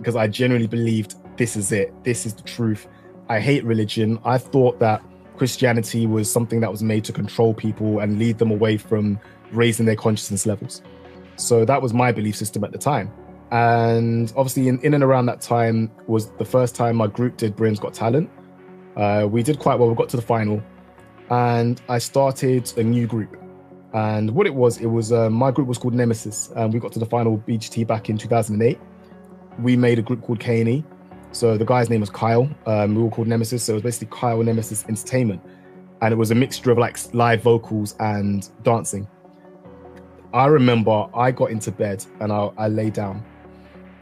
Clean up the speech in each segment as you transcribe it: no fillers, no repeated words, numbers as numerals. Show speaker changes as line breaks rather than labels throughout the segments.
because I genuinely believed this is it. This is the truth. I hate religion. I thought that Christianity was something that was made to control people and lead them away from raising their consciousness levels. So that was my belief system at the time. And obviously in and around that time was the first time my group did Britain's Got Talent. We did quite well. We got to the final and I started a new group. And what it was my group was called Nemesis. And we got to the final BGT back in 2008. We made a group called K&E. So the guy's name was Kyle. We were called Nemesis. So it was basically Kyle Nemesis Entertainment. And it was a mixture of like live vocals and dancing. I remember I got into bed and I lay down.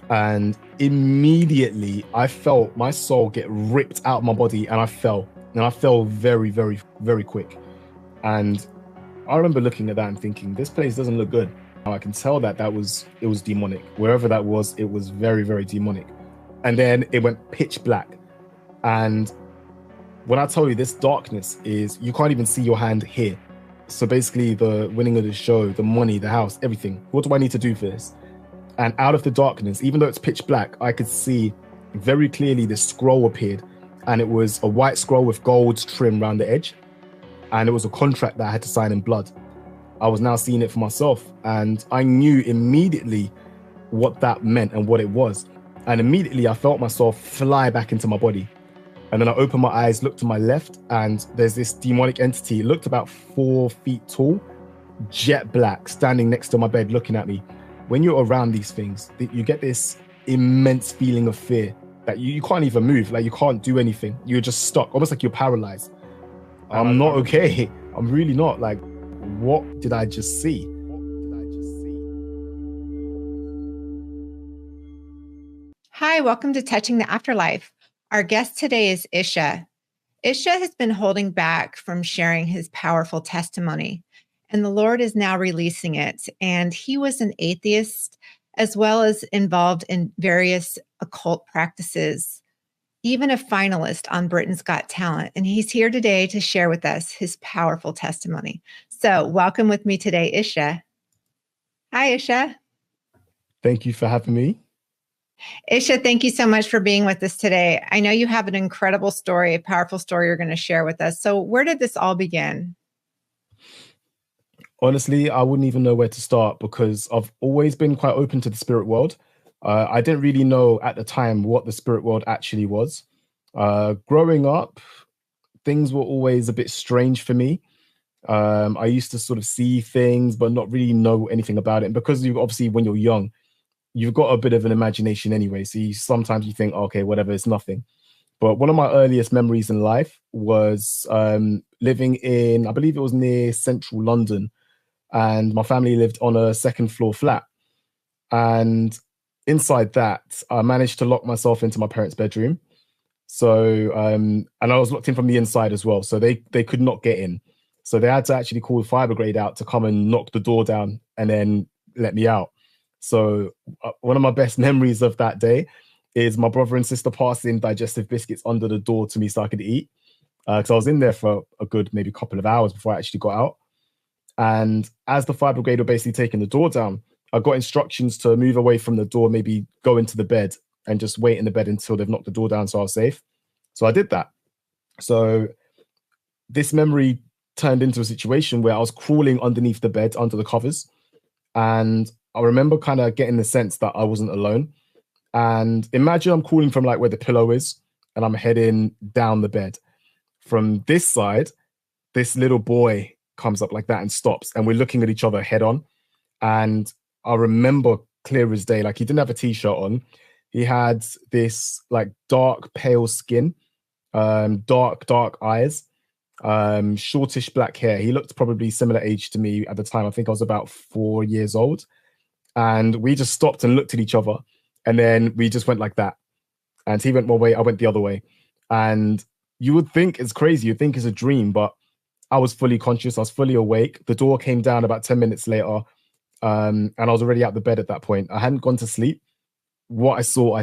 And immediately I felt my soul get ripped out of my body and I fell. And I fell very, very, very quick. And I remember looking at that and thinking, this place doesn't look good. I can tell that it was demonic. Wherever that was, it was very, very demonic. And then it went pitch black. And when I tell you this darkness is, you can't even see your hand here. So basically the winning of the show, the money, the house, everything. What do I need to do for this? And out of the darkness, even though it's pitch black, I could see very clearly this scroll appeared. And it was a white scroll with gold trim around the edge. And it was a contract that I had to sign in blood. I was now seeing it for myself. And I knew immediately what that meant and what it was. And immediately I felt myself fly back into my body. And then I opened my eyes, looked to my left, and there's this demonic entity. It looked about 4 feet tall, jet black, standing next to my bed, looking at me. When you're around these things, you get this immense feeling of fear that you can't even move, like you can't do anything. You're just stuck, almost like you're paralyzed. I'm not okay. I'm really not. Like, what did I just see?
Hi, welcome to Touching the Afterlife. Our guest today is Isha. Isha has been holding back from sharing his powerful testimony, and the Lord is now releasing it. And he was an atheist, as well as involved in various occult practices, even a finalist on Britain's Got Talent. And he's here today to share with us his powerful testimony. So welcome with me today, Isha. Hi, Isha.
Thank you for having me.
Isha, thank you so much for being with us today. I know you have an incredible story, a powerful story you're going to share with us. So where did this all begin?
Honestly, I wouldn't even know where to start because I've always been quite open to the spirit world. I didn't really know at the time what the spirit world actually was. Growing up, things were always a bit strange for me. I used to sort of see things, but not really know anything about it. And because obviously when you're young, you've got a bit of an imagination anyway. So sometimes you think, okay, whatever, it's nothing. But one of my earliest memories in life was living in, I believe it was near central London. And my family lived on a second floor flat. And inside that, I managed to lock myself into my parents' bedroom. So, and I was locked in from the inside as well. So they could not get in. So they had to actually call the fire brigade out to come and knock the door down and then let me out. So one of my best memories of that day is my brother and sister passing digestive biscuits under the door to me so I could eat. Because I was in there for a good maybe couple of hours before I actually got out. And as the fire brigade were basically taking the door down, I got instructions to move away from the door, maybe go into the bed and just wait in the bed until they've knocked the door down so I was safe. So I did that. So this memory turned into a situation where I was crawling underneath the bed, under the covers. And I remember kind of getting the sense that I wasn't alone. And imagine I'm crawling from like where the pillow is and I'm heading down the bed. From this side, this little boy comes up like that and stops. And we're looking at each other head on. And I remember clear as day, like he didn't have a t-shirt on. He had this like dark, pale skin, dark eyes, shortish black hair. He looked probably similar age to me at the time. I think I was about 4 years old. And we just stopped and looked at each other. And then we just went like that. And he went one way, I went the other way. And you would think it's crazy. You'd think it's a dream, but I was fully conscious. I was fully awake. The door came down about 10 minutes later. And I was already out the bed at that point. I hadn't gone to sleep. What I saw.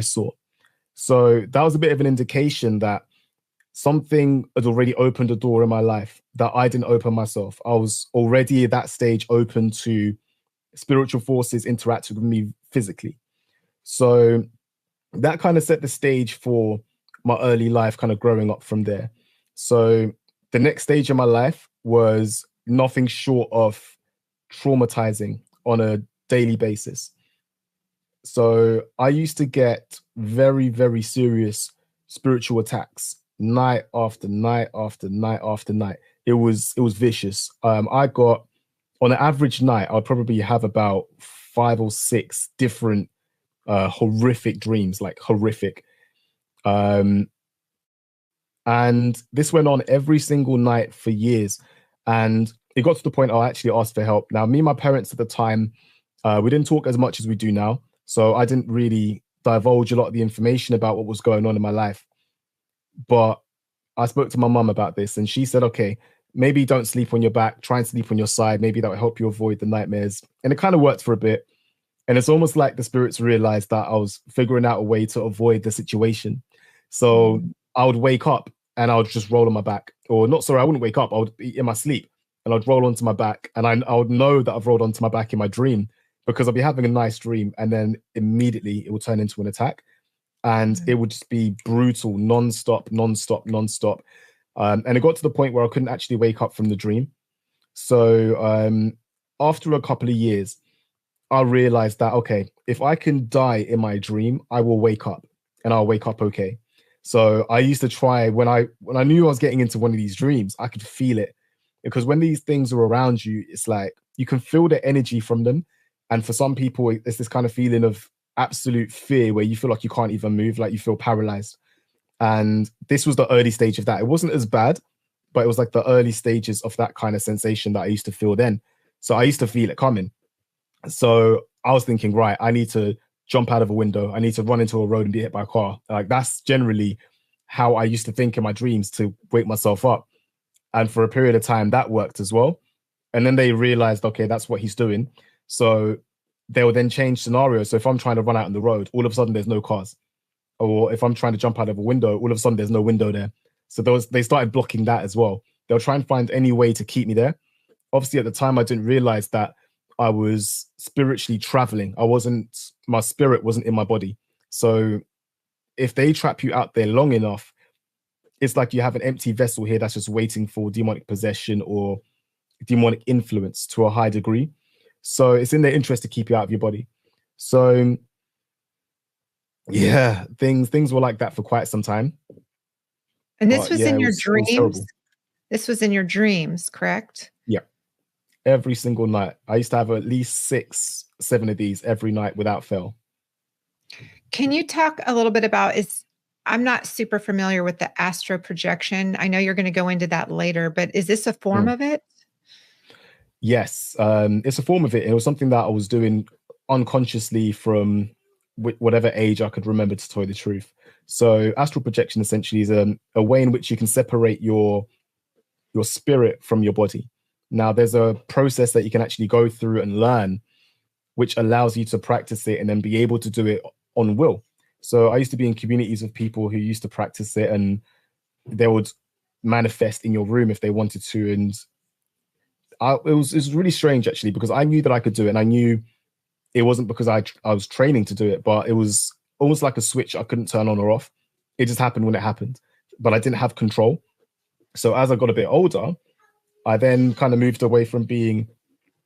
So that was a bit of an indication that something had already opened a door in my life that I didn't open myself. I was already at that stage open to spiritual forces interacting with me physically. So that kind of set the stage for my early life, kind of growing up from there. So the next stage of my life was nothing short of traumatizing on a daily basis. So I used to get very, very serious spiritual attacks night after night after night after night. It was vicious. I got, on an average night, I'd probably have about 5 or 6 different horrific dreams, like horrific. Um, and this went on every single night for years. And it got to the point I actually asked for help. Now, me and my parents at the time, we didn't talk as much as we do now. So I didn't really divulge a lot of the information about what was going on in my life. But I spoke to my mum about this, and she said, okay, maybe don't sleep on your back, try and sleep on your side. Maybe that will help you avoid the nightmares. And it kind of worked for a bit. And it's almost like the spirits realized that I was figuring out a way to avoid the situation. So I would wake up and I would just roll on my back. Or not, sorry, I wouldn't wake up. I would be in my sleep and I'd roll onto my back. And I would know that I've rolled onto my back in my dream, because I'll be having a nice dream and then immediately it will turn into an attack. And it would just be brutal, non-stop. And it got to the point where I couldn't actually wake up from the dream. So after a couple of years, I realized that, okay, if I can die in my dream, I will wake up and I'll wake up okay. So I used to try, when I knew I was getting into one of these dreams, I could feel it, because when these things are around you, it's like you can feel the energy from them. And for some people, it's this kind of feeling of absolute fear where you feel like you can't even move, like you feel paralyzed. And this was the early stage of that. It wasn't as bad, but it was like the early stages of that kind of sensation that I used to feel then. So I used to feel it coming. So I was thinking, right, I need to jump out of a window. I need to run into a road and be hit by a car. Like, that's generally how I used to think in my dreams to wake myself up. And for a period of time, that worked as well. And then they realized, okay, that's what he's doing. So they'll then change scenarios. So if I'm trying to run out on the road, all of a sudden there's no cars. Or if I'm trying to jump out of a window, all of a sudden there's no window there. So they started blocking that as well. They'll try and find any way to keep me there. Obviously, at the time, I didn't realize that I was spiritually traveling. My spirit wasn't in my body. So if they trap you out there long enough, it's like you have an empty vessel here that's just waiting for demonic possession or demonic influence to a high degree. So it's in their interest to keep you out of your body. So yeah, things were like that for quite some time.
And this was in your dreams?
This
was in your dreams, correct?
Yeah. Every single night. I used to have at least 6, 7 of these every night without fail.
Can you talk a little bit about, I'm not super familiar with the astral projection. I know you're going to go into that later, but is this a form of it?
Yes, it's a form of it. It was something that I was doing unconsciously from whatever age I could remember, to tell you the truth. So astral projection essentially is a way in which you can separate your spirit from your body. Now, there's a process that you can actually go through and learn, which allows you to practice it and then be able to do it on will. So I used to be in communities of people who used to practice it, and they would manifest in your room if they wanted to. And it was really strange, actually, because I knew that I could do it, and I knew it wasn't because I was training to do it, but it was almost like a switch I couldn't turn on or off. It just happened when it happened, but I didn't have control. So as I got a bit older, I then kind of moved away from being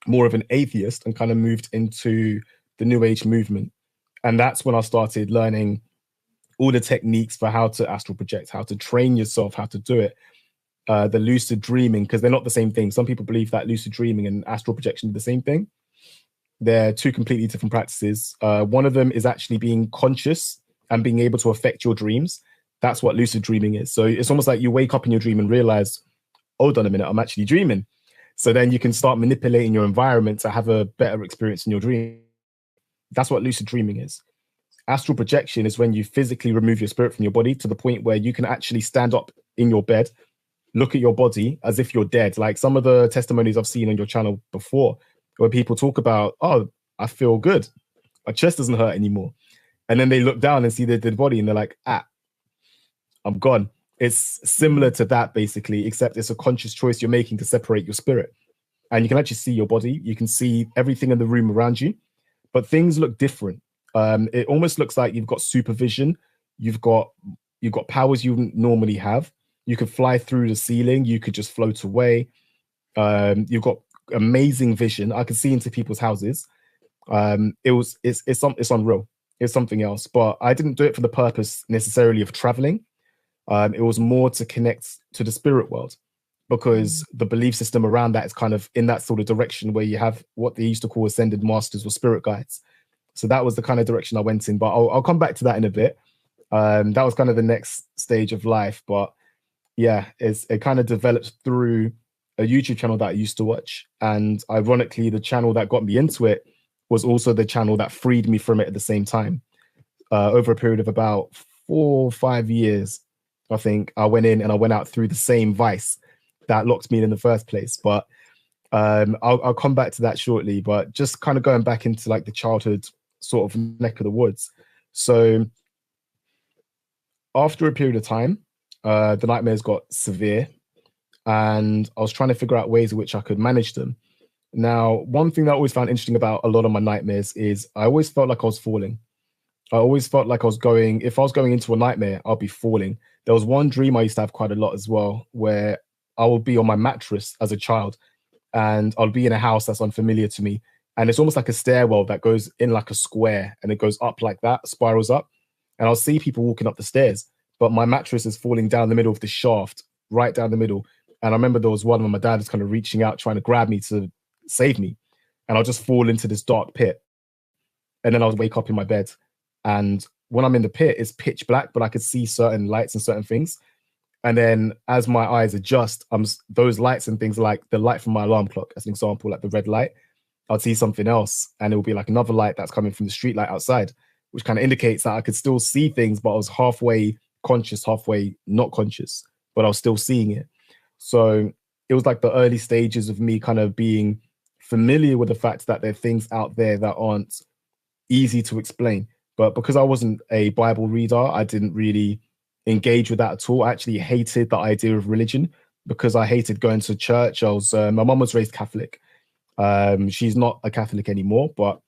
more of an atheist and kind of moved into the New Age movement. And that's when I started learning all the techniques for how to astral project, how to train yourself, how to do it. The lucid dreaming, because they're not the same thing. Some people believe that lucid dreaming and astral projection are the same thing. They're two completely different practices. One of them is actually being conscious and being able to affect your dreams. That's what lucid dreaming is. So it's almost like you wake up in your dream and realize, hold on a minute, I'm actually dreaming. So then you can start manipulating your environment to have a better experience in your dream. That's what lucid dreaming is. Astral projection is when you physically remove your spirit from your body to the point where you can actually stand up in your bed, look at your body as if you're dead. Like some of the testimonies I've seen on your channel before, where people talk about, oh, I feel good. My chest doesn't hurt anymore. And then they look down and see their dead body and they're like, I'm gone. It's similar to that, basically, except it's a conscious choice you're making to separate your spirit. And you can actually see your body. You can see everything in the room around you, but things look different. It almost looks like you've got supervision. You've got powers you wouldn't normally have. You could fly through the ceiling. You could just float away. You've got amazing vision. I could see into people's houses. It's unreal. It's something else. But I didn't do it for the purpose necessarily of traveling. It was more to connect to the spirit world, because the belief system around that is kind of in that sort of direction where you have what they used to call ascended masters or spirit guides. So that was the kind of direction I went in. But I'll come back to that in a bit. That was kind of the next stage of life. But yeah, it kind of developed through a YouTube channel that I used to watch. And ironically, the channel that got me into it was also the channel that freed me from it at the same time. Over a period of about 4 or 5 years, I think I went in and I went out through the same vice that locked me in the first place. But I'll come back to that shortly. But just kind of going back into like the childhood sort of neck of the woods. So after a period of time, the nightmares got severe, and I was trying to figure out ways in which I could manage them. Now, one thing that I always found interesting about a lot of my nightmares is I always felt like I was falling. I always felt like if I was going into a nightmare, I'll be falling. There was one dream I used to have quite a lot as well, where I would be on my mattress as a child, and I'll be in a house that's unfamiliar to me. And it's almost like a stairwell that goes in like a square, and it goes up like that, spirals up. And I'll see people walking up the stairs, but my mattress is falling down the middle of the shaft, right down the middle. And I remember there was one where my dad was kind of reaching out, trying to grab me to save me. And I'll just fall into this dark pit. And then I'll wake up in my bed. And when I'm in the pit, it's pitch black, but I could see certain lights and certain things. And then as my eyes adjust, those lights and things, like the light from my alarm clock, as an example, like the red light, I'll see something else. And it will be like another light that's coming from the street light outside, which kind of indicates that I could still see things, but I was halfway conscious, halfway not conscious, but I was still seeing it. So it was like the early stages of me kind of being familiar with the fact that there are things out there that aren't easy to explain. But because I wasn't a Bible reader, I didn't really engage with that at all. I actually hated the idea of religion because I hated going to church. My mom was raised Catholic. She's not a Catholic anymore, but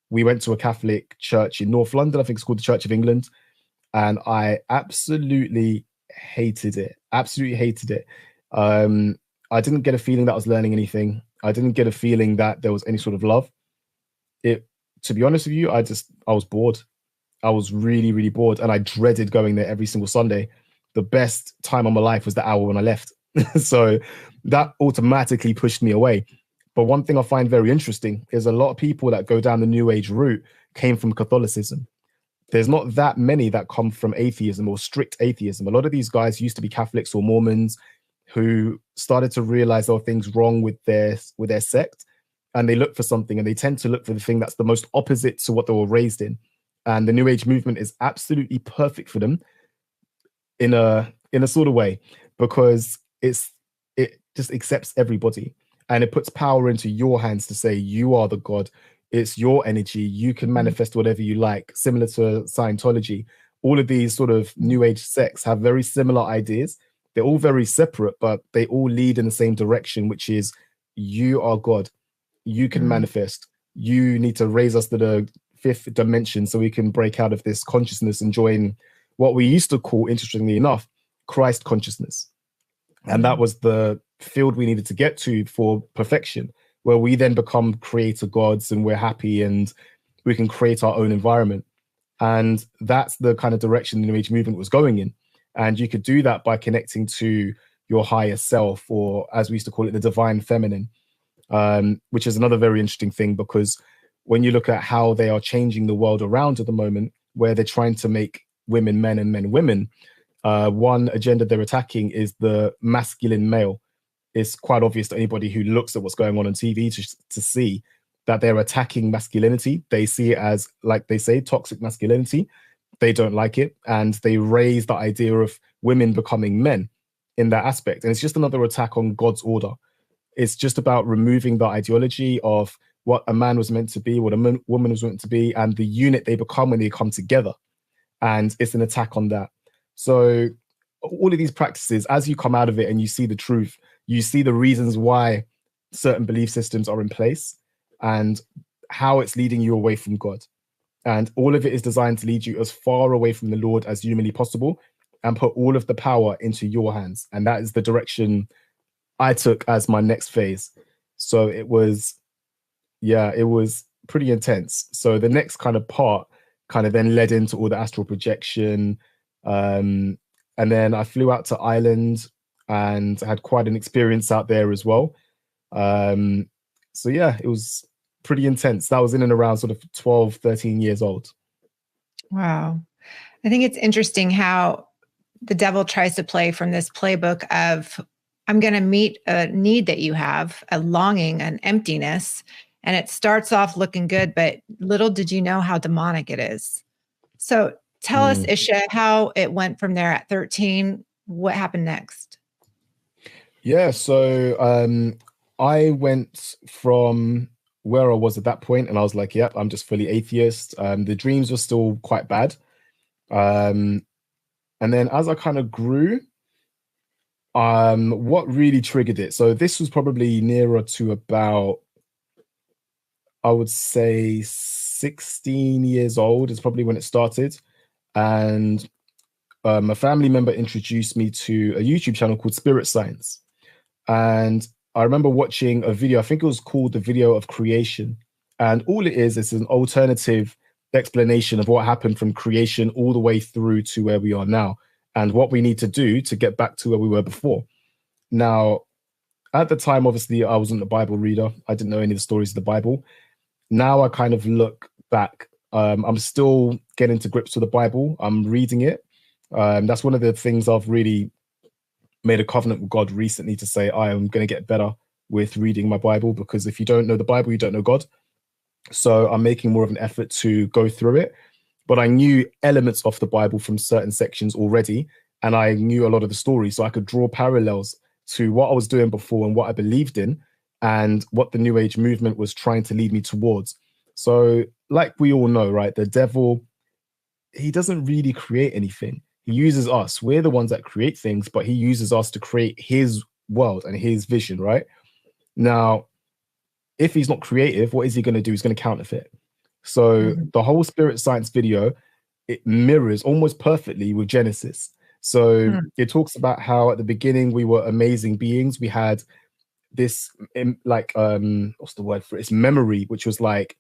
we went to a Catholic church in North London. I think it's called the Church of England. And I absolutely hated it. Absolutely hated it. I didn't get a feeling that I was learning anything. I didn't get a feeling that there was any sort of love. To be honest with you, I was bored. I was really, really bored. And I dreaded going there every single Sunday. The best time of my life was the hour when I left. So that automatically pushed me away. But one thing I find very interesting is a lot of people that go down the New Age route came from Catholicism. There's not that many that come from atheism or strict atheism. A lot of these guys used to be Catholics or Mormons who started to realize there were things wrong with their sect, and they look for something, and they tend to look for the thing that's the most opposite to what they were raised in. And the New Age movement is absolutely perfect for them in a sort of way, because it just accepts everybody, and it puts power into your hands to say you are the God. It's your energy. You can manifest whatever you like, similar to Scientology. All of these sort of New Age sects have very similar ideas. They're all very separate, but they all lead in the same direction, which is you are God. You can manifest. You need to raise us to the 5th dimension so we can break out of this consciousness and join what we used to call, interestingly enough, Christ consciousness. And that was the field we needed to get to for perfection, where we then become creator gods and we're happy and we can create our own environment. And that's the kind of direction the New Age movement was going in. And you could do that by connecting to your higher self, or as we used to call it, the divine feminine, which is another very interesting thing, because when you look at how they are changing the world around at the moment, where they're trying to make women men and men women, one agenda they're attacking is the masculine male. It's quite obvious to anybody who looks at what's going on TV to see that they're attacking masculinity. They see it as, like they say, toxic masculinity. They don't like it, and they raise the idea of women becoming men in that aspect. And it's just another attack on God's order. It's just about removing the ideology of what a man was meant to be, what a woman was meant to be, and the unit they become when they come together. And it's an attack on that. So all of these practices, as you come out of it and you see the truth, you see the reasons why certain belief systems are in place and how it's leading you away from God. And all of it is designed to lead you as far away from the Lord as humanly possible and put all of the power into your hands. And that is the direction I took as my next phase. So it was, yeah, it was pretty intense. So the next kind of part kind of then led into all the astral projection. And then I flew out to Ireland and had quite an experience out there as well. So yeah, it was pretty intense. That was in and around sort of 12, 13 years old.
Wow. I think it's interesting how the devil tries to play from this playbook of, I'm going to meet a need that you have, a longing, an emptiness. And it starts off looking good, but little did you know how demonic it is. So tell us, Isha, how it went from there at 13. What happened next?
Yeah, so I went from where I was at that point, and I was like, yep, I'm just fully atheist. The dreams were still quite bad. And then as I kind of grew, what really triggered it? So this was probably nearer to about, I would say 16 years old is probably when it started. And a family member introduced me to a YouTube channel called Spirit Science. And I remember watching a video, I think it was called The Video of Creation. And all it is an alternative explanation of what happened from creation all the way through to where we are now and what we need to do to get back to where we were before. Now, at the time, obviously, I wasn't a Bible reader. I didn't know any of the stories of the Bible. Now I kind of look back. I'm still getting to grips with the Bible. I'm reading it. That's one of the things I've really made a covenant with God recently to say I am going to get better with reading my Bible, because if you don't know the Bible, you don't know God. So I'm making more of an effort to go through it. But I knew elements of the Bible from certain sections already, and I knew a lot of the stories, so I could draw parallels to what I was doing before and what I believed in and what the New Age movement was trying to lead me towards. So like we all know, right, the devil, he doesn't really create anything. He uses us. We're the ones that create things, but he uses us to create his world and his vision, right? Now, if he's not creative, what is he going to do? He's going to counterfeit. So the whole Spirit Science video, it mirrors almost perfectly with Genesis. So it talks about how at the beginning we were amazing beings. We had this like what's the word for it? It's memory, which was like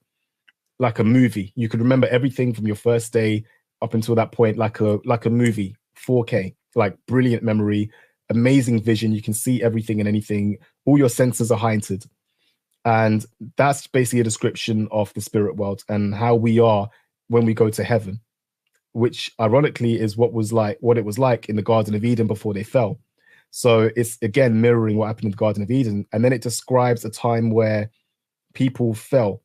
a movie. You could remember everything from your first day up until that point, like a movie, 4K, like brilliant memory, amazing vision. You can see everything and anything. All your senses are heightened. And that's basically a description of the spirit world and how we are when we go to heaven, which ironically is what it was like in the Garden of Eden before they fell. So it's again mirroring what happened in the Garden of Eden. And then it describes a time where people fell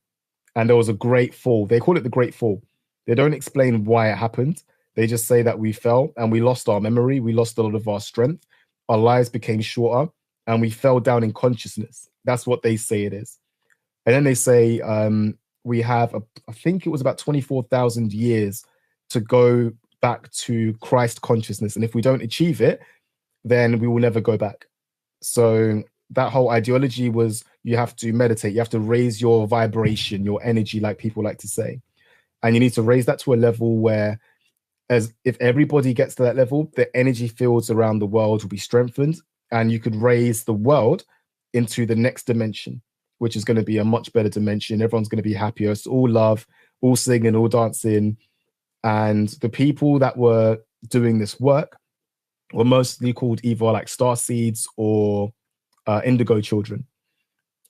and there was a great fall. They call it the Great Fall. They don't explain why it happened. They just say that we fell and we lost our memory. We lost a lot of our strength. Our lives became shorter and we fell down in consciousness. That's what they say it is. And then they say we have, I think it was about 24,000 years to go back to Christ consciousness. And if we don't achieve it, then we will never go back. So that whole ideology was you have to meditate. You have to raise your vibration, your energy, like people like to say. And you need to raise that to a level where, as if everybody gets to that level, the energy fields around the world will be strengthened and you could raise the world into the next dimension, which is going to be a much better dimension. Everyone's going to be happier. It's all love, all singing, all dancing. And the people that were doing this work were mostly called either like star seeds or indigo children.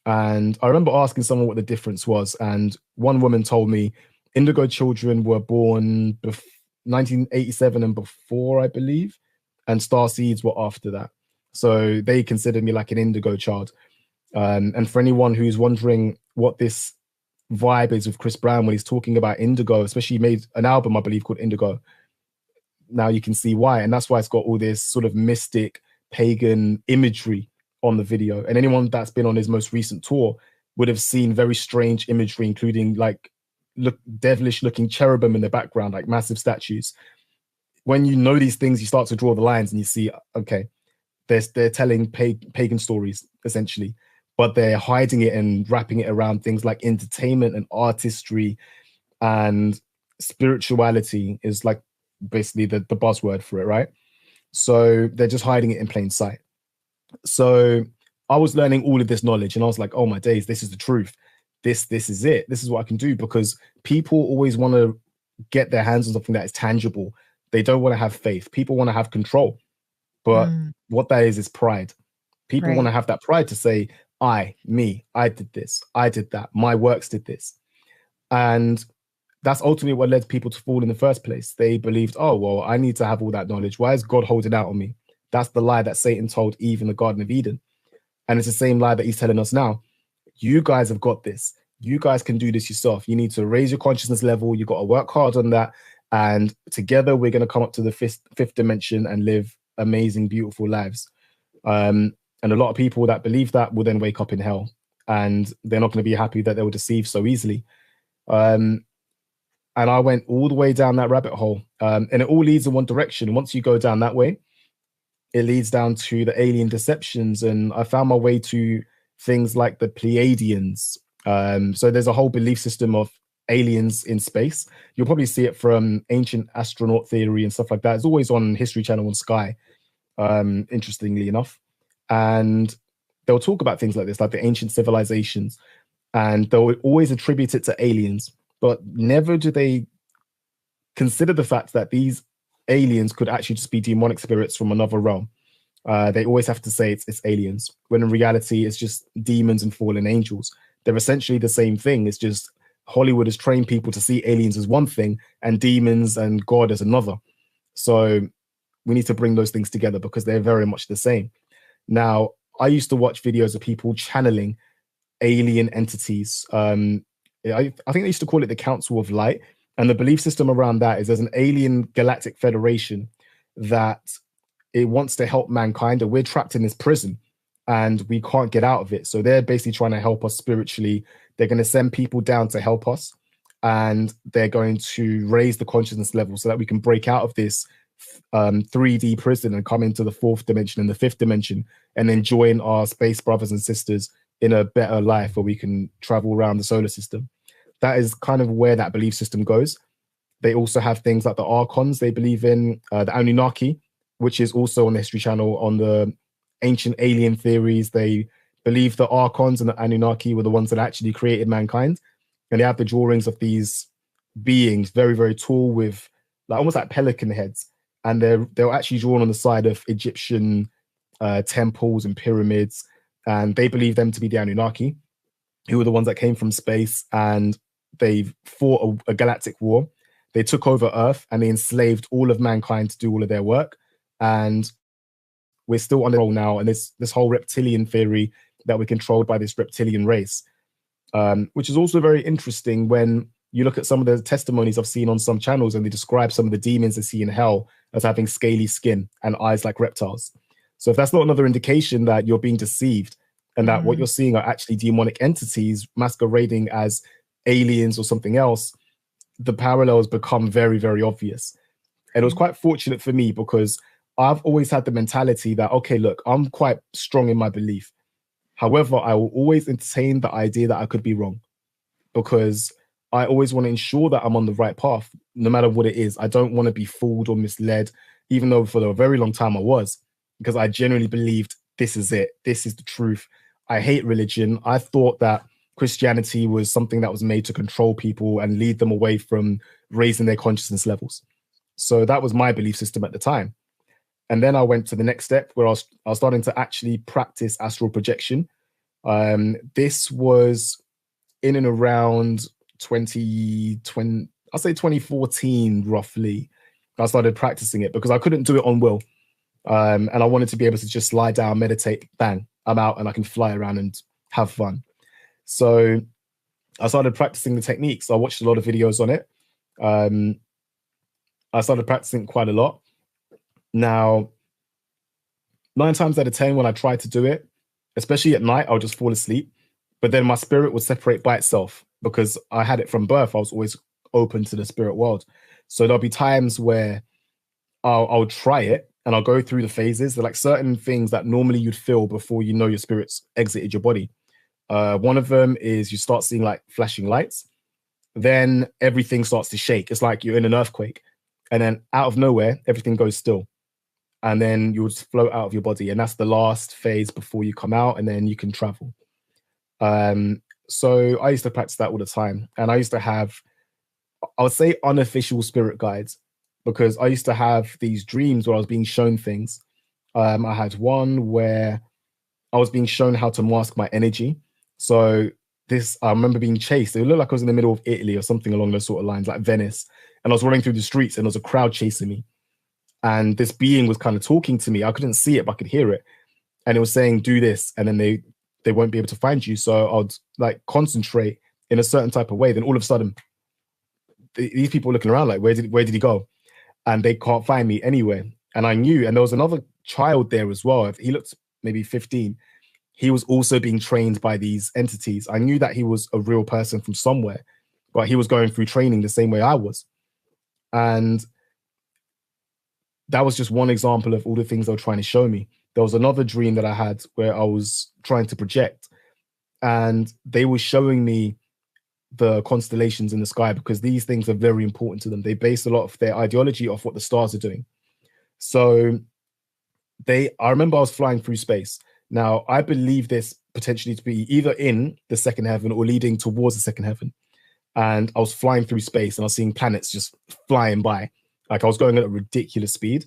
And I remember asking someone what the difference was. And one woman told me indigo children were born 1987 and before, I believe. And star seeds were after that. So they considered me like an indigo child. And for anyone who's wondering what this vibe is with Chris Brown when he's talking about indigo, especially he made an album, I believe, called Indigo. Now you can see why. And that's why it's got all this sort of mystic pagan imagery on the video. And anyone that's been on his most recent tour would have seen very strange imagery, including like devilish looking cherubim in the background, like massive statues. When you know these things, you start to draw the lines and you see, okay, they're telling pagan stories, essentially, but they're hiding it and wrapping it around things like entertainment and artistry and spirituality is like basically the buzzword for it, right? So they're just hiding it in plain sight. So I was learning all of this knowledge and I was like, oh my days, this is the truth. This is it. This is what I can do, because people always want to get their hands on something that is tangible. They don't want to have faith. People want to have control. But what that is pride. People want to have that pride to say, I did this, I did that, my works did this. And that's ultimately what led people to fall in the first place. They believed, oh, well, I need to have all that knowledge. Why is God holding out on me? That's the lie that Satan told Eve in the Garden of Eden. And it's the same lie that he's telling us now. You guys have got this. You guys can do this yourself. You need to raise your consciousness level. You've got to work hard on that. And together we're going to come up to the fifth dimension and live amazing, beautiful lives. And a lot of people that believe that will then wake up in hell, and they're not going to be happy that they were deceived so easily. And I went all the way down that rabbit hole, and it all leads in one direction. Once you go down that way, it leads down to the alien deceptions, and I found my way to things like the Pleiadians. So there's a whole belief system of aliens in space. You'll probably see it from ancient astronaut theory and stuff like that. It's always on History Channel on Sky, interestingly enough. And they'll talk about things like this, like the ancient civilizations, and they'll always attribute it to aliens, but never do they consider the fact that these aliens could actually just be demonic spirits from another realm. They always have to say it's aliens, when in reality it's just demons and fallen angels. They're essentially the same thing. It's just Hollywood has trained people to see aliens as one thing and demons and God as another. So we need to bring those things together because they're very much the same. Now, I used to watch videos of people channeling alien entities. I think they used to call it the Council of Light. And the belief system around that is there's an alien galactic federation that it wants to help mankind, and we're trapped in this prison and we can't get out of it. So they're basically trying to help us spiritually. They're going to send people down to help us, and they're going to raise the consciousness level so that we can break out of this 3D prison and come into the fourth dimension and the fifth dimension, and then join our space brothers and sisters in a better life where we can travel around the solar system. That is kind of where that belief system goes. They also have things like the Archons. They believe in the Anunnaki, which is also on the History Channel on the ancient alien theories. They believe the Archons and the Anunnaki were the ones that actually created mankind. And they have the drawings of these beings, very, very tall, with like almost like pelican heads. And they're actually drawn on the side of Egyptian temples and pyramids. And they believe them to be the Anunnaki, who were the ones that came from space, and they fought a galactic war. They took over Earth and they enslaved all of mankind to do all of their work. And we're still on the roll now. And this whole reptilian theory that we're controlled by this reptilian race, which is also very interesting when you look at some of the testimonies I've seen on some channels, and they describe some of the demons they see in hell as having scaly skin and eyes like reptiles. So if that's not another indication that you're being deceived and that what you're seeing are actually demonic entities masquerading as aliens or something else, the parallels become very, very obvious. And it was quite fortunate for me because I've always had the mentality that, okay, look, I'm quite strong in my belief. However, I will always entertain the idea that I could be wrong, because I always want to ensure that I'm on the right path, no matter what it is. I don't want to be fooled or misled, even though for a very long time I was, because I genuinely believed this is it. This is the truth. I hate religion. I thought that Christianity was something that was made to control people and lead them away from raising their consciousness levels. So that was my belief system at the time. And then I went to the next step where I was starting to actually practice astral projection. This was in and around 2020, I'll say 2014, roughly. I started practicing it because I couldn't do it on will. And I wanted to be able to just lie down, meditate, bang, I'm out and I can fly around and have fun. So I started practicing the techniques. I watched a lot of videos on it. I started practicing quite a lot. Now, 9 times out of 10, when I tried to do it, especially at night, I'll just fall asleep. But then my spirit would separate by itself because I had it from birth. I was always open to the spirit world. So there'll be times where I'll try it and I'll go through the phases. They're like certain things that normally you'd feel before you know your spirit's exited your body. One of them is you start seeing like flashing lights. then everything starts to shake. It's like you're in an earthquake. And then out of nowhere, everything goes still. And then you'll just float out of your body. And that's the last phase before you come out, and then you can travel. So I used to practice that all the time. And I used to have, I would say, unofficial spirit guides, because I used to have these dreams where I was being shown things. I had one where I was being shown how to mask my energy. So I remember being chased. It looked like I was in the middle of Italy or something along those sort of lines, like Venice. And I was running through the streets and there was a crowd chasing me. And this being was kind of talking to me. I couldn't see it, but I could hear it. And it was saying, do this, and then they won't be able to find you. So I'd like concentrate in a certain type of way. Then all of a sudden, these people are looking around like, where did he go? And they can't find me anywhere. And I knew, and there was another child there as well. He looked maybe 15. He was also being trained by these entities. I knew that he was a real person from somewhere, but he was going through training the same way I was. And that was just one example of all the things they were trying to show me. There was another dream that I had where I was trying to project, and they were showing me the constellations in the sky, because these things are very important to them. They base a lot of their ideology off what the stars are doing. So I remember I was flying through space. Now, I believe this potentially to be either in the second heaven or leading towards the second heaven. And I was flying through space and I was seeing planets just flying by. Like I was going at a ridiculous speed.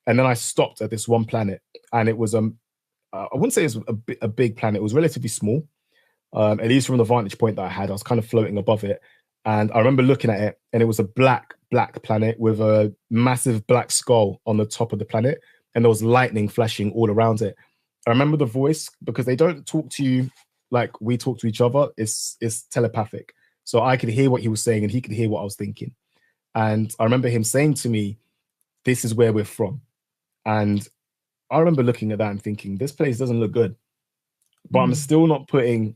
And then I stopped at this one planet, and it was, I wouldn't say it was a big planet. It was relatively small. At least from the vantage point that I had, I was kind of floating above it. And I remember looking at it, and it was a black planet with a massive black skull on the top of the planet. And there was lightning flashing all around it. I remember the voice, because they don't talk to you like we talk to each other. It's telepathic. So I could hear what he was saying and he could hear what I was thinking. And I remember him saying to me, this is where we're from. And I remember looking at that and thinking, this place doesn't look good. But I'm still not putting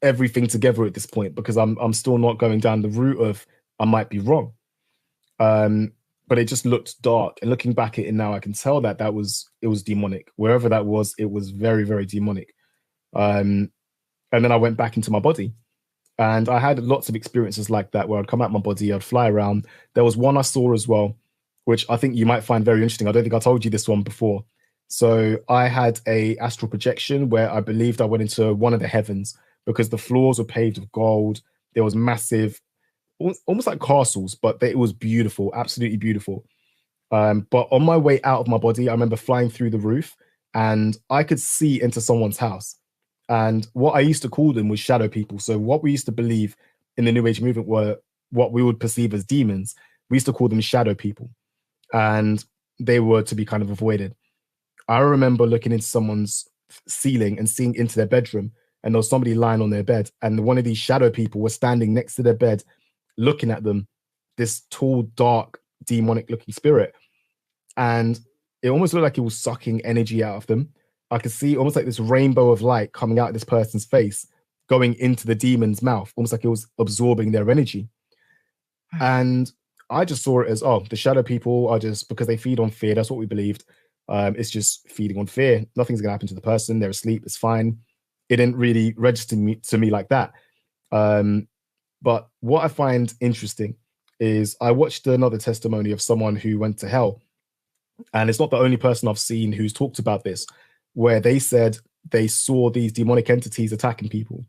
everything together at this point, because I'm still not going down the route of I might be wrong. But it just looked dark. And looking back at it now, I can tell that it was demonic. Wherever that was, it was very, very demonic. And then I went back into my body. And I had lots of experiences like that where I'd come out my body, I'd fly around. There was one I saw as well, which I think you might find very interesting. I don't think I told you this one before. So I had a astral projection where I believed I went into one of the heavens, because the floors were paved with gold. There was massive, almost like castles, but it was beautiful, absolutely beautiful. But on my way out of my body, I remember flying through the roof and I could see into someone's house. And what I used to call them was shadow people. So what we used to believe in the New Age movement were what we would perceive as demons. We used to call them shadow people. And they were to be kind of avoided. I remember looking into someone's ceiling and seeing into their bedroom, and there was somebody lying on their bed. And one of these shadow people was standing next to their bed, looking at them, this tall, dark, demonic looking spirit. And it almost looked like it was sucking energy out of them. I could see almost like this rainbow of light coming out of this person's face, going into the demon's mouth, almost like it was absorbing their energy. And I just saw it as, oh, the shadow people are just, because they feed on fear. That's what we believed. It's just feeding on fear. Nothing's going to happen to the person. They're asleep. It's fine. It didn't really register to me like that. But what I find interesting is I watched another testimony of someone who went to hell. And it's not the only person I've seen who's talked about this, where they said they saw these demonic entities attacking people.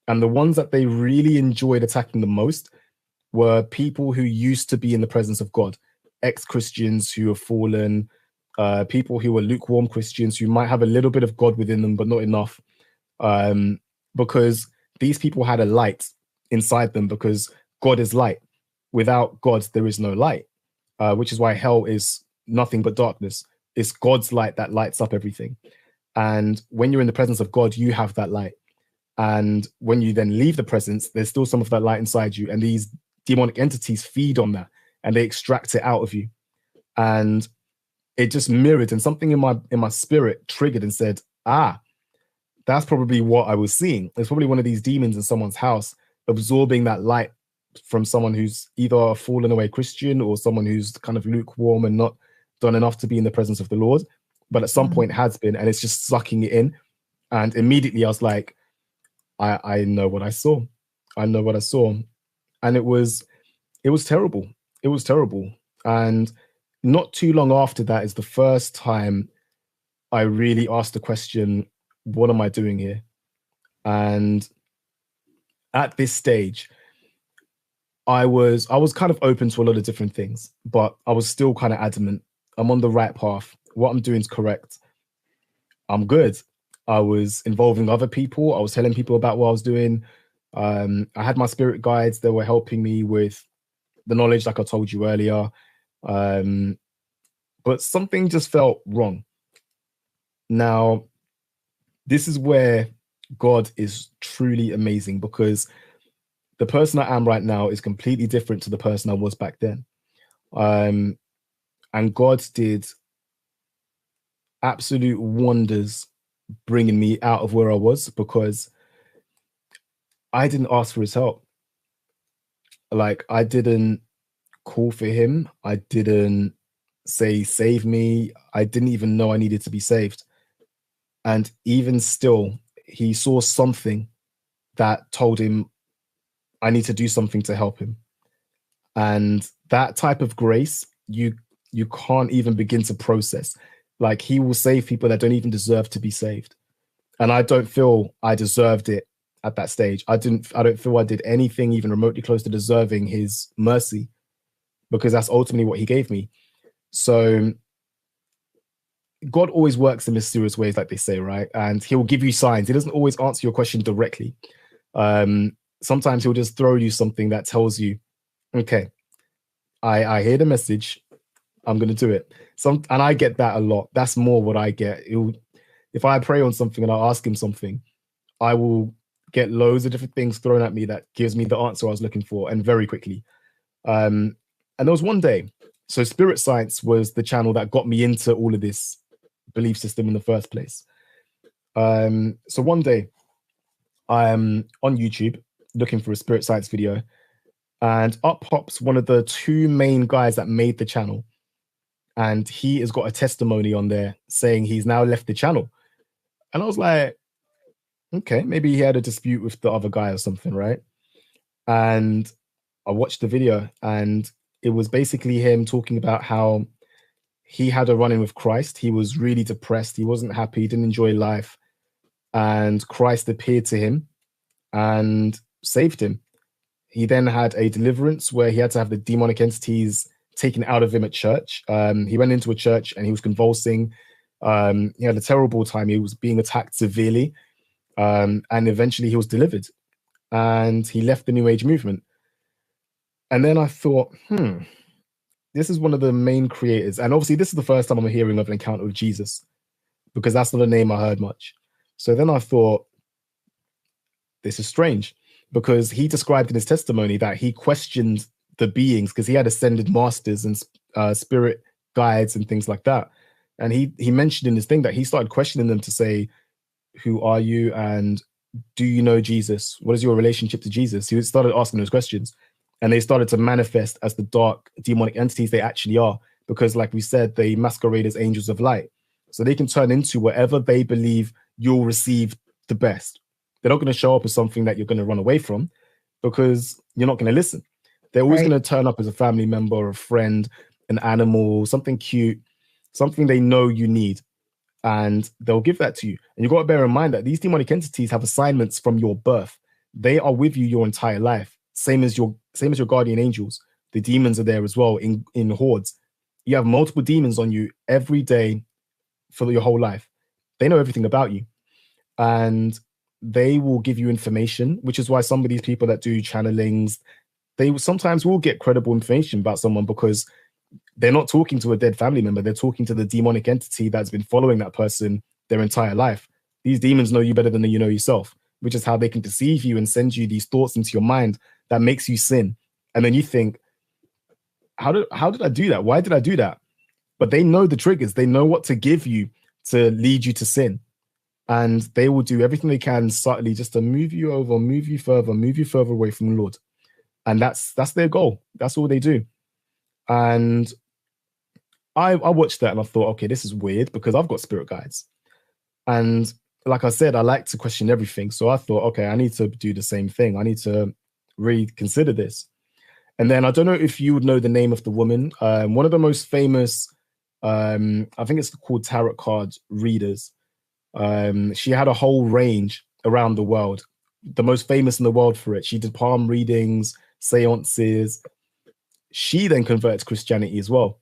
And the ones that they really enjoyed attacking the most were people who used to be in the presence of God, ex-Christians who have fallen, people who were lukewarm Christians who might have a little bit of God within them, but not enough. Because these people had a light inside them, because God is light. Without God, there is no light, which is why hell is nothing but darkness. It's God's light that lights up everything. And when you're in the presence of God, you have that light. And when you then leave the presence, there's still some of that light inside you. And these demonic entities feed on that and they extract it out of you. And it just mirrored, and something in my spirit triggered and said, that's probably what I was seeing. It's probably one of these demons in someone's house absorbing that light from someone who's either a fallen away Christian or someone who's kind of lukewarm and not done enough to be in the presence of the Lord, but at some point has been, and it's just sucking it in. And immediately I was like, I know what I saw. I know what I saw. And it was terrible. It was terrible. And not too long after that is the first time I really asked the question, what am I doing here? And at this stage, I was kind of open to a lot of different things, but I was still kind of adamant. I'm on the right path. What I'm doing is correct. I'm good. I was involving other people. I was telling people about what I was doing. I had my spirit guides that were helping me with the knowledge, like I told you earlier. But something just felt wrong. Now, this is where God is truly amazing, because the person I am right now is completely different to the person I was back then. And God did absolute wonders bringing me out of where I was, because I didn't ask for his help. Like, I didn't call for him. I didn't say, save me. I didn't even know I needed to be saved. And even still, he saw something that told him, I need to do something to help him. And that type of grace, you can't even begin to process. Like, he will save people that don't even deserve to be saved. And I don't feel I deserved it at that stage. I don't feel I did anything even remotely close to deserving his mercy, because that's ultimately what he gave me. So God always works in mysterious ways, like they say, right? And he'll give you signs. He doesn't always answer your question directly. Sometimes he'll just throw you something that tells you, okay, I hear the message, I'm going to do it. And I get that a lot. That's more what I get. If I pray on something and I ask him something, I will get loads of different things thrown at me that gives me the answer I was looking for, and very quickly. And there was one day, so Spirit Science was the channel that got me into all of this belief system in the first place. So one day, I'm on YouTube looking for a Spirit Science video, and up pops one of the two main guys that made the channel. And he has got a testimony on there saying he's now left the channel. And I was like, okay, maybe he had a dispute with the other guy or something, right? And I watched the video, and it was basically him talking about how he had a run-in with Christ. He was really depressed. He wasn't happy. He didn't enjoy life. And Christ appeared to him and saved him. He then had a deliverance where he had to have the demonic entities taken out of him at church. He went into a church and he was convulsing. He had a terrible time. He was being attacked severely. And eventually he was delivered. And he left the New Age movement. And then I thought, this is one of the main creators. And obviously this is the first time I'm hearing of an encounter with Jesus, because that's not a name I heard much. So then I thought, this is strange, because he described in his testimony that he questioned the beings, because he had ascended masters and spirit guides and things like that. And he mentioned in his thing that he started questioning them to say, who are you? And do you know Jesus? What is your relationship to Jesus? He started asking those questions, and they started to manifest as the dark demonic entities they actually are, because like we said, they masquerade as angels of light. So they can turn into whatever they believe you'll receive the best. They're not going to show up as something that you're going to run away from, because you're not going to listen. They're always going to turn up as a family member or a friend, an animal, something cute, something they know you need, and they'll give that to you. And you've got to bear in mind that these demonic entities have assignments from your birth. They are with you your entire life, same as your guardian angels. The demons are there as well in hordes. You have multiple demons on you every day for your whole life. They know everything about you, and they will give you information, which is why some of these people that do channelings, they sometimes will get credible information about someone, because they're not talking to a dead family member. They're talking to the demonic entity that's been following that person their entire life. These demons know you better than you know yourself, which is how they can deceive you and send you these thoughts into your mind that makes you sin. And then you think, how did I do that? Why did I do that? But they know the triggers. They know what to give you to lead you to sin. And they will do everything they can subtly just to move you over, move you further away from the Lord. And that's their goal. That's all they do. And I watched that and I thought, okay, this is weird, because I've got spirit guides. And like I said, I like to question everything. So I thought, okay, I need to do the same thing. I need to really consider this. And then I don't know if you would know the name of the woman. One of the most famous, I think it's called tarot card readers. She had a whole range around the world, the most famous in the world for it. She did palm readings, seances. She then converted to Christianity as well.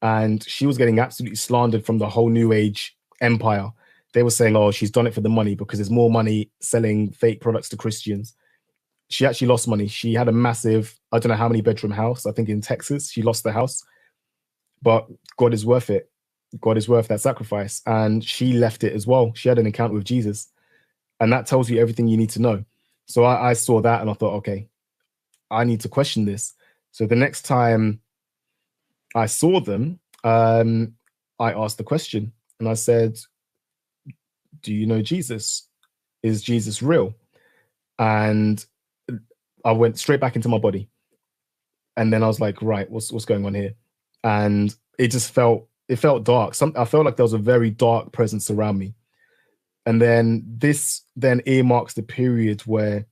And she was getting absolutely slandered from the whole New Age empire. They were saying, oh, she's done it for the money because there's more money selling fake products to Christians. She actually lost money. She had a massive, I don't know how many bedroom house, I think in Texas. She lost the house, but God is worth it. God is worth that sacrifice. And she left it as well. She had an encounter with Jesus. And that tells you everything you need to know. So I saw that and I thought, okay, I need to question this. So the next time I saw them, I asked the question and I said, do you know Jesus? Is Jesus real? And I went straight back into my body. And then I was like, right, what's going on here? And it felt dark. I felt like there was a very dark presence around me. And then this then earmarks the period where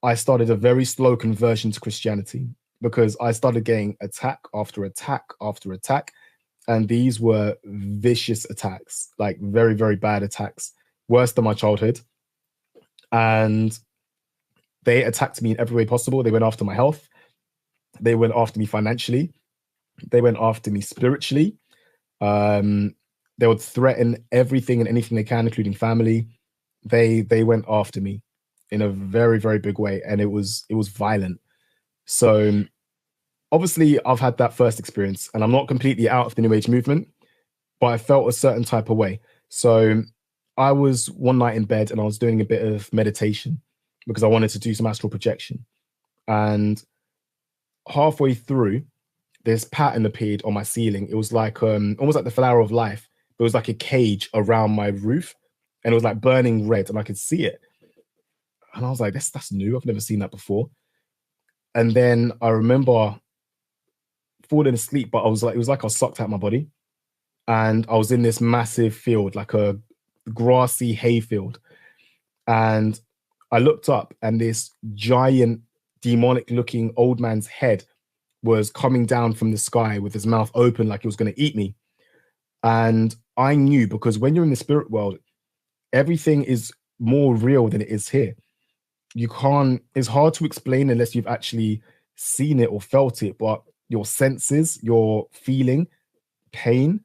I started a very slow conversion to Christianity, because I started getting attack after attack after attack. And these were vicious attacks, like very, very bad attacks, worse than my childhood. And they attacked me in every way possible. They went after my health. They went after me financially. They went after me spiritually. They would threaten everything and anything they can, including family. They went after me in a very, very big way. And it was violent. So obviously I've had that first experience and I'm not completely out of the New Age movement, but I felt a certain type of way. So I was one night in bed and I was doing a bit of meditation because I wanted to do some astral projection. And halfway through, this pattern appeared on my ceiling. It was like almost like the flower of life. It was like a cage around my roof and it was like burning red and I could see it. And I was like, that's new. I've never seen that before. And then I remember falling asleep, but it was like I was sucked out my body. And I was in this massive field, like a grassy hay field. And I looked up and this giant demonic looking old man's head was coming down from the sky with his mouth open like he was going to eat me. And I knew, because when you're in the spirit world, everything is more real than it is here. It's hard to explain unless you've actually seen it or felt it, but your senses, your feeling, pain,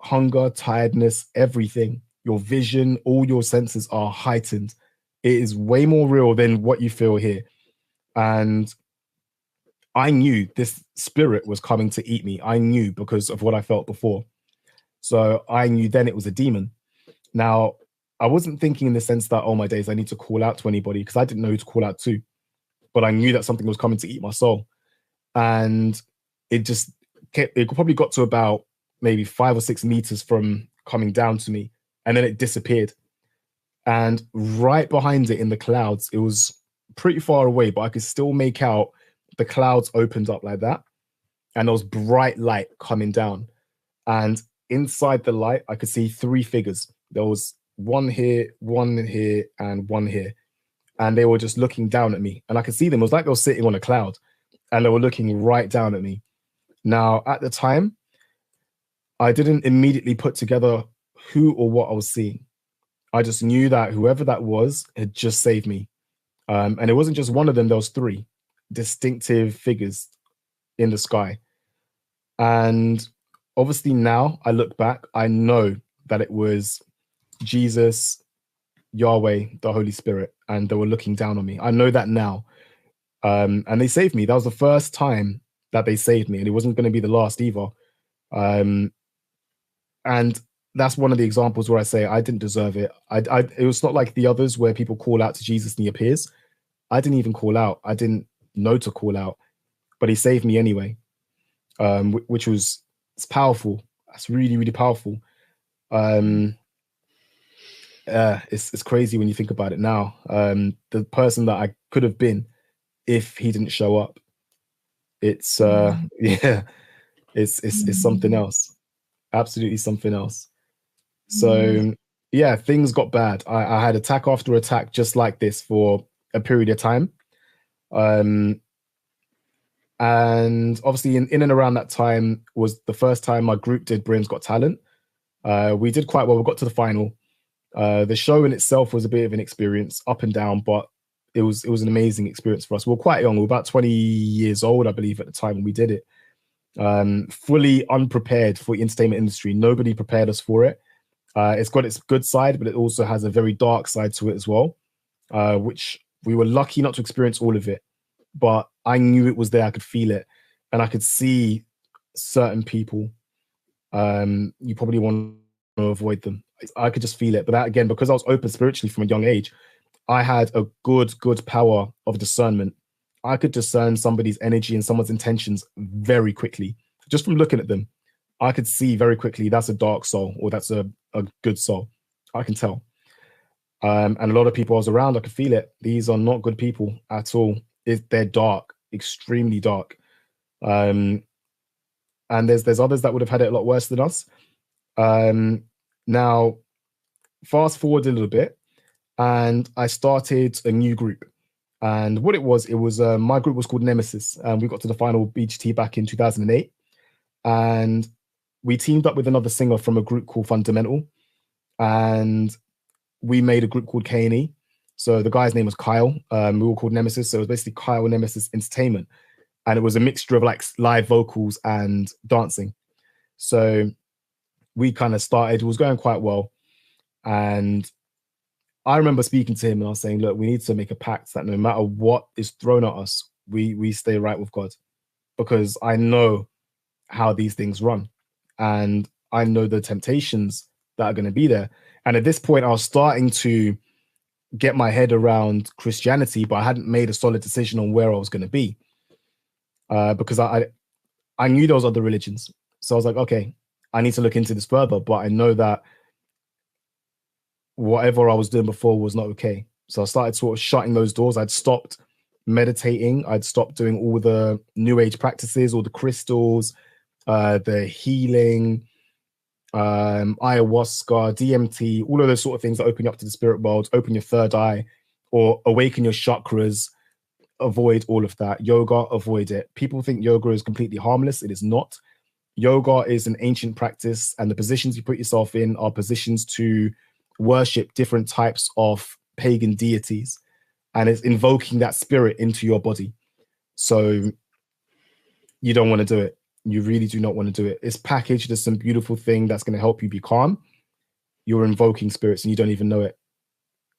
hunger, tiredness, everything, your vision, all your senses are heightened. It is way more real than what you feel here. And I knew this spirit was coming to eat me. I knew because of what I felt before. So I knew then it was a demon. Now, I wasn't thinking in the sense that, oh my days, I need to call out to anybody, because I didn't know who to call out to. But I knew that something was coming to eat my soul. And it probably got to about maybe 5 or 6 meters from coming down to me. And then it disappeared. And right behind it in the clouds, it was pretty far away, but I could still make out the clouds opened up like that. And there was bright light coming down. And inside the light, I could see 3 figures. There was one here, and one here. And they were just looking down at me. And I could see them. It was like they were sitting on a cloud. And they were looking right down at me. Now, at the time, I didn't immediately put together who or what I was seeing. I just knew that whoever that was had just saved me. And it wasn't just one of them. There was 3 distinctive figures in the sky. And obviously now I look back, I know that it was Jesus, Yahweh, the Holy Spirit, and they were looking down on me. I know that now. And they saved me. That was the first time that they saved me, and it wasn't going to be the last either. And that's one of the examples where I say I didn't deserve it. It was not like the others where people call out to Jesus and he appears. I didn't even call out. I didn't know to call out, but he saved me anyway, which was, it's powerful. That's really, really powerful. It's crazy when you think about it now. The person that I could have been if he didn't show up. It's yeah, it's something else. Absolutely something else. So yeah, things got bad. I had attack after attack just like this for a period of time. And obviously in and around that time was the first time my group did Britain's Got Talent. We did quite well. We got to the final. The show in itself was a bit of an experience, up and down, but it was an amazing experience for us. We were quite young. We were about 20 years old, I believe, at the time when we did it. Fully unprepared for the entertainment industry. Nobody prepared us for it. It's got its good side, but it also has a very dark side to it as well, which we were lucky not to experience all of it. But I knew it was there. I could feel it, and I could see certain people. You probably want to avoid them. I could just feel it. But that, again, because I was open spiritually from a young age, I had a good power of discernment. I could discern somebody's energy and someone's intentions very quickly. Just from looking at them, I could see very quickly that's a dark soul or that's a good soul. I can tell. And a lot of people I was around, I could feel it. These are not good people at all. They're dark, extremely dark. And there's others that would have had it a lot worse than us. Now, fast forward a little bit, and I started a new group. And what it was my group was called Nemesis. And we got to the final BGT back in 2008. And we teamed up with another singer from a group called Fundamental. And we made a group called K&E. So the guy's name was Kyle. We were called Nemesis. So it was basically Kyle Nemesis Entertainment. And it was a mixture of like live vocals and dancing. So we kind of started, it was going quite well. And I remember speaking to him and I was saying, look, we need to make a pact that no matter what is thrown at us, we stay right with God, because I know how these things run and I know the temptations that are going to be there. And at this point, I was starting to get my head around Christianity, but I hadn't made a solid decision on where I was going to be, because I knew there was other religions. So I was like, okay, I need to look into this further, but I know that whatever I was doing before was not okay. So I started sort of shutting those doors. I'd stopped meditating. I'd stopped doing all the new age practices, all the crystals, the healing, ayahuasca, DMT, all of those sort of things that open you up to the spirit world, open your third eye or awaken your chakras. Avoid all of that. Yoga, avoid it. People think yoga is completely harmless. It is not. Yoga is an ancient practice, and the positions you put yourself in are positions to worship different types of pagan deities, and it's invoking that spirit into your body. So you don't want to do it. You really do not want to do it. It's packaged as some beautiful thing that's going to help you be calm. You're invoking spirits and you don't even know it.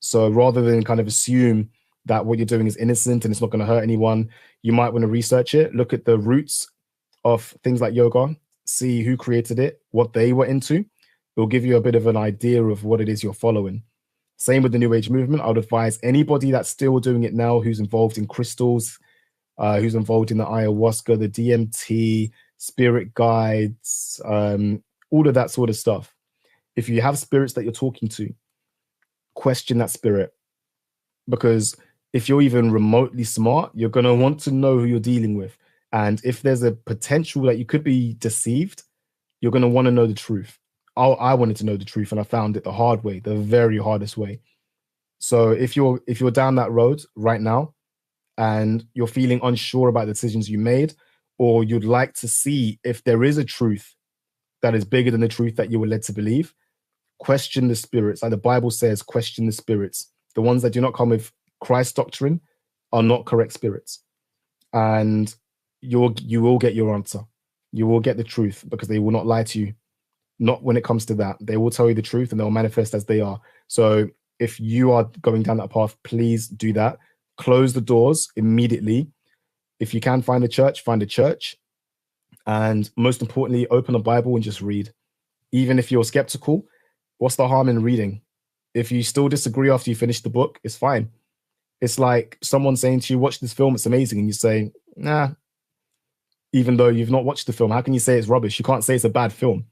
So rather than kind of assume that what you're doing is innocent and it's not going to hurt anyone, you might want to research it, look at the roots of things like yoga, see who created it, what they were into. It will give you a bit of an idea of what it is you're following. Same with the New Age movement. I would advise anybody that's still doing it now, who's involved in crystals, who's involved in the ayahuasca, the DMT, spirit guides, all of that sort of stuff. If you have spirits that you're talking to, question that spirit, because if you're even remotely smart, you're going to want to know who you're dealing with. And if there's a potential that you could be deceived, you're going to want to know the truth. I wanted to know the truth, and I found it the hard way, the very hardest way. So if you're down that road right now and you're feeling unsure about the decisions you made, or you'd like to see if there is a truth that is bigger than the truth that you were led to believe, question the spirits. Like the Bible says, question the spirits. The ones that do not come with Christ doctrine are not correct spirits. And you will get your answer. You will get the truth, because they will not lie to you. Not when it comes to that. They will tell you the truth and they'll manifest as they are. So if you are going down that path, please do that. Close the doors immediately. If you can find a church, find a church. And most importantly, open a Bible and just read. Even if you're skeptical, what's the harm in reading? If you still disagree after you finish the book, it's fine. It's like someone saying to you, watch this film, it's amazing. And you say, nah, even though you've not watched the film, how can you say it's rubbish? You can't say it's a bad film.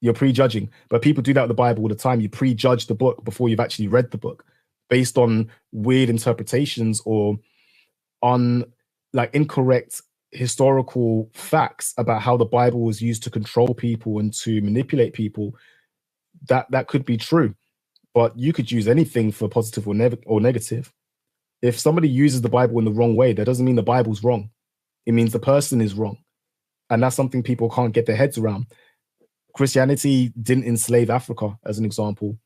You're prejudging. But people do that with the Bible all the time. You prejudge the book before you've actually read the book based on weird interpretations or on like incorrect historical facts about how the Bible was used to control people and to manipulate people. That could be true, but you could use anything for positive or negative. If somebody uses the Bible in the wrong way, that doesn't mean the Bible's wrong. It means the person is wrong. And that's something people can't get their heads around. Christianity didn't enslave Africa, as an example.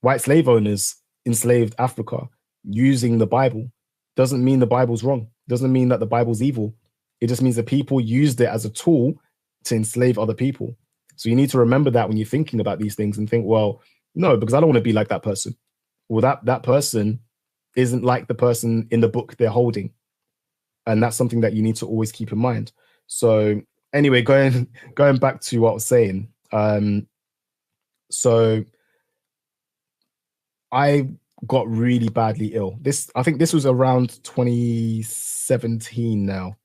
White slave owners enslaved Africa using the Bible. Doesn't mean the Bible's wrong. Doesn't mean that the Bible's evil. It just means that people used it as a tool to enslave other people. So you need to remember that when you're thinking about these things and think, well, no, because I don't want to be like that person. Well, that person isn't like the person in the book they're holding. And that's something that you need to always keep in mind. So anyway, going back to what I was saying. So I got really badly ill. I think this was around 2017 now.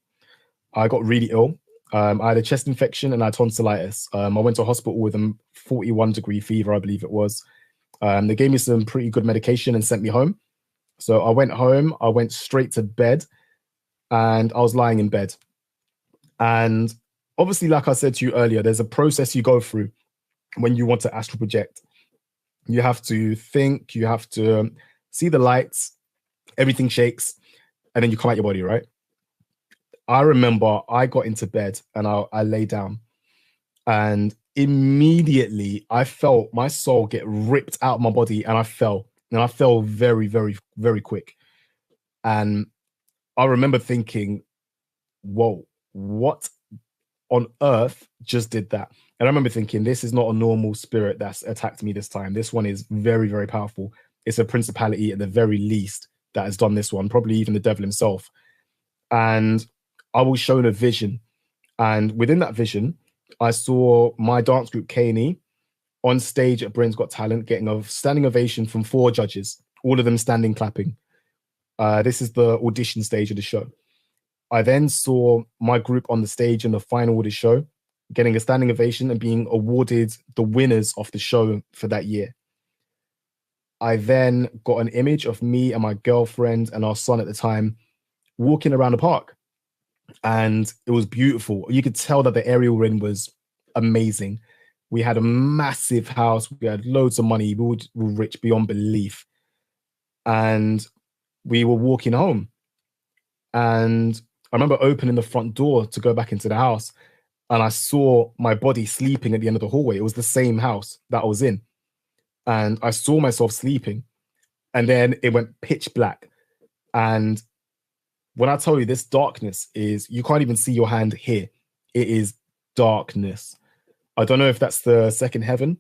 I got really ill. I had a chest infection and I had tonsillitis. I went to hospital with a 41-degree fever, I believe it was. They gave me some pretty good medication and sent me home. So I went home, I went straight to bed, and I was lying in bed. And obviously, like I said to you earlier, there's a process you go through when you want to astral project. You have to think, you have to see the lights, everything shakes, and then you come out your body, right? I remember I got into bed and I lay down, and immediately I felt my soul get ripped out of my body, and I fell very, very, very quick. And I remember thinking, whoa, what on earth just did that? And I remember thinking, this is not a normal spirit that's attacked me this time. This one is very, very powerful. It's a principality at the very least that has done this one, probably even the devil himself. And I was shown a vision. And within that vision, I saw my dance group, K&E, on stage at Britain's Got Talent, getting a standing ovation from 4 judges, all of them standing clapping. This is the audition stage of the show. I then saw my group on the stage in the final of the show, getting a standing ovation and being awarded the winners of the show for that year. I then got an image of me and my girlfriend and our son at the time walking around the park. And it was beautiful. You could tell that the area we're in was amazing. We had a massive house. We had loads of money. We were rich beyond belief. And we were walking home. And I remember opening the front door to go back into the house. And I saw my body sleeping at the end of the hallway. It was the same house that I was in. And I saw myself sleeping. And then it went pitch black. And when I tell you this darkness is, you can't even see your hand here. It is darkness. I don't know if that's the second heaven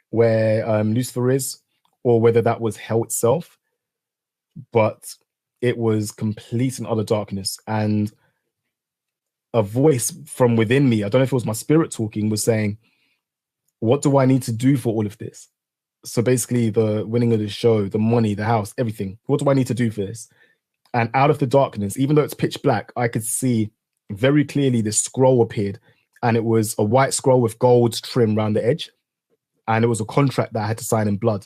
where Lucifer is, or whether that was hell itself, but it was complete and utter darkness. And a voice from within me, I don't know if it was my spirit talking, was saying, what do I need to do for all of this? So basically the winning of the show, the money, the house, everything. What do I need to do for this? And out of the darkness, even though it's pitch black, I could see very clearly this scroll appeared. And it was a white scroll with gold trim around the edge. And it was a contract that I had to sign in blood.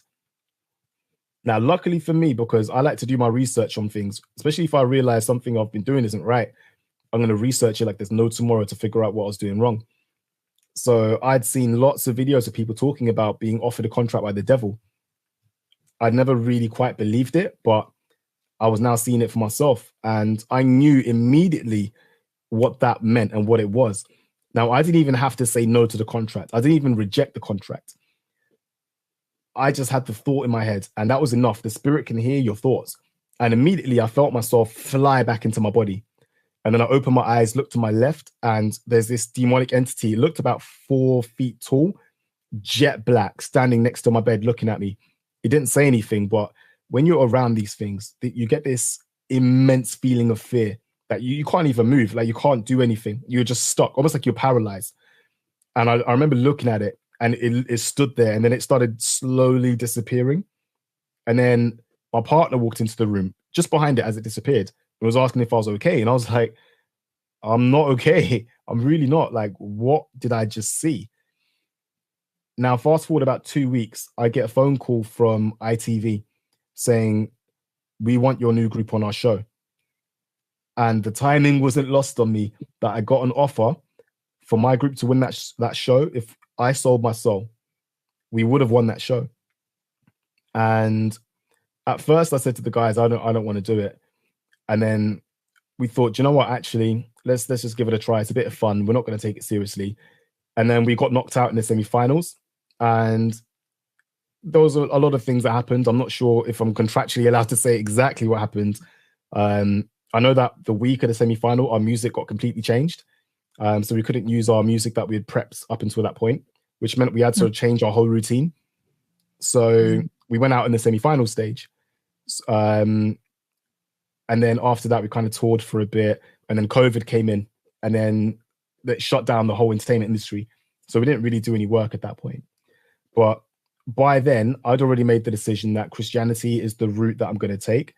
Now, luckily for me, because I like to do my research on things, especially if I realize something I've been doing isn't right, I'm going to research it like there's no tomorrow to figure out what I was doing wrong. So I'd seen lots of videos of people talking about being offered a contract by the devil. I'd never really quite believed it, but I was now seeing it for myself. And I knew immediately what that meant and what it was. Now, I didn't even have to say no to the contract. I didn't even reject the contract. I just had the thought in my head, and that was enough. The spirit can hear your thoughts. And immediately I felt myself fly back into my body. And then I opened my eyes, looked to my left, and there's this demonic entity. It looked about 4 feet tall, jet black, standing next to my bed, looking at me. It didn't say anything, but when you're around these things, you get this immense feeling of fear that you can't even move, like you can't do anything. You're just stuck, almost like you're paralyzed. And I remember looking at it, and it stood there, and then it started slowly disappearing. And then my partner walked into the room just behind it as it disappeared. And was asking if I was okay. And I was like, I'm not okay. I'm really not. Like, what did I just see? Now, fast forward about 2 weeks, I get a phone call from ITV saying, we want your new group on our show. And the timing wasn't lost on me that I got an offer for my group to win that show. If I sold my soul, we would have won that show. And at first I said to the guys, I don't want to do it. And then we thought, you know what, actually, let's just give it a try. It's a bit of fun. We're not going to take it seriously. And then we got knocked out in the semi-finals. And there was a lot of things that happened. I'm not sure if I'm contractually allowed to say exactly what happened. I know that the week of the semi-final, our music got completely changed. So we couldn't use our music that we had prepped up until that point, which meant we had to change our whole routine. So we went out in the semi-final stage. And then after that, we kind of toured for a bit. And then COVID came in. And then that shut down the whole entertainment industry. So we didn't really do any work at that point. But by then, I'd already made the decision that Christianity is the route that I'm going to take,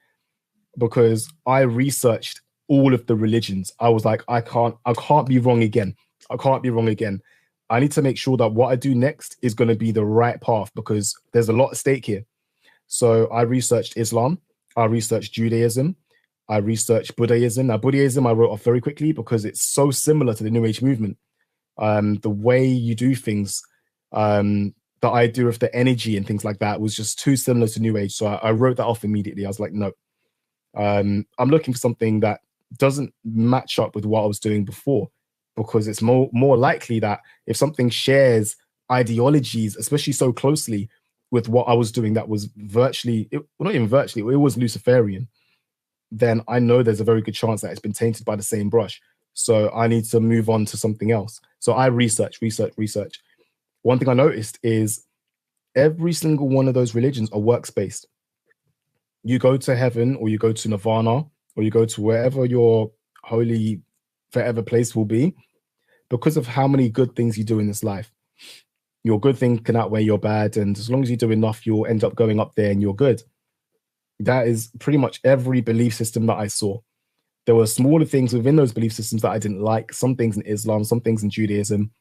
because I researched all of the religions. I was like, I can't be wrong again. I can't be wrong again. I need to make sure that what I do next is going to be the right path, because there's a lot at stake here. So I researched Islam. I researched Judaism. I researched Buddhism. Now, Buddhism I wrote off very quickly because it's so similar to the New Age movement. The way you do things, the idea of the energy and things like that was just too similar to New Age. So I wrote that off immediately. I was like, no. I'm looking for something that doesn't match up with what I was doing before, because it's more likely that if something shares ideologies, especially so closely with what I was doing, that was virtually, not even virtually, it was Luciferian, then I know there's a very good chance that it's been tainted by the same brush. So I need to move on to something else. So I research. One thing I noticed is every single one of those religions are works-based. You go to heaven, or you go to nirvana, or you go to wherever your holy forever place will be, because of how many good things you do in this life. Your good thing can outweigh your bad, and as long as you do enough, you'll end up going up there and you're good. That is pretty much every belief system that I saw. There were smaller things within those belief systems that I didn't like, some things in Islam, some things in Judaism.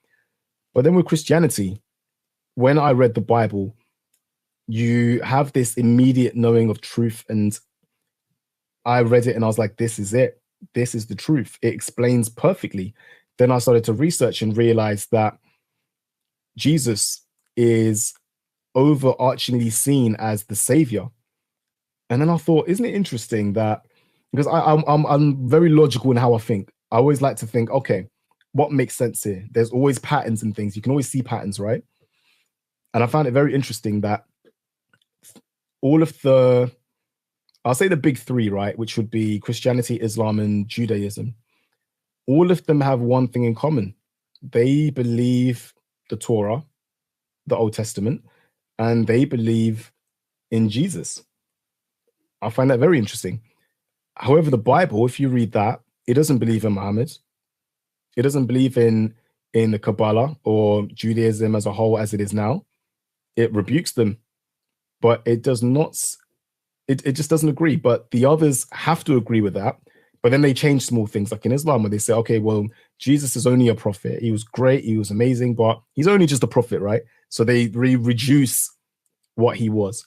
But then with Christianity, when I read the Bible, you have this immediate knowing of truth. And I read it and I was like, this is it. This is the truth. It explains perfectly. Then I started to research and realize that Jesus is overarchingly seen as the savior. And then I thought, isn't it interesting that, because I'm very logical in how I think. I always like to think, okay, what makes sense here? There's always patterns in things. You can always see patterns, right? And I found it very interesting that all of the, I'll say the big three, right, which would be Christianity, Islam, and Judaism, all of them have one thing in common. They believe the Torah, the Old Testament, and they believe in Jesus. I find that very interesting. However, the Bible, if you read that, it doesn't believe in Muhammad. It doesn't believe in the Kabbalah or Judaism as a whole as it is now. It rebukes them, but it does not, it just doesn't agree. But the others have to agree with that. But then they change small things, like in Islam, where they say, okay, well, Jesus is only a prophet. He was great, he was amazing, but he's only just a prophet, right? So they reduce what he was.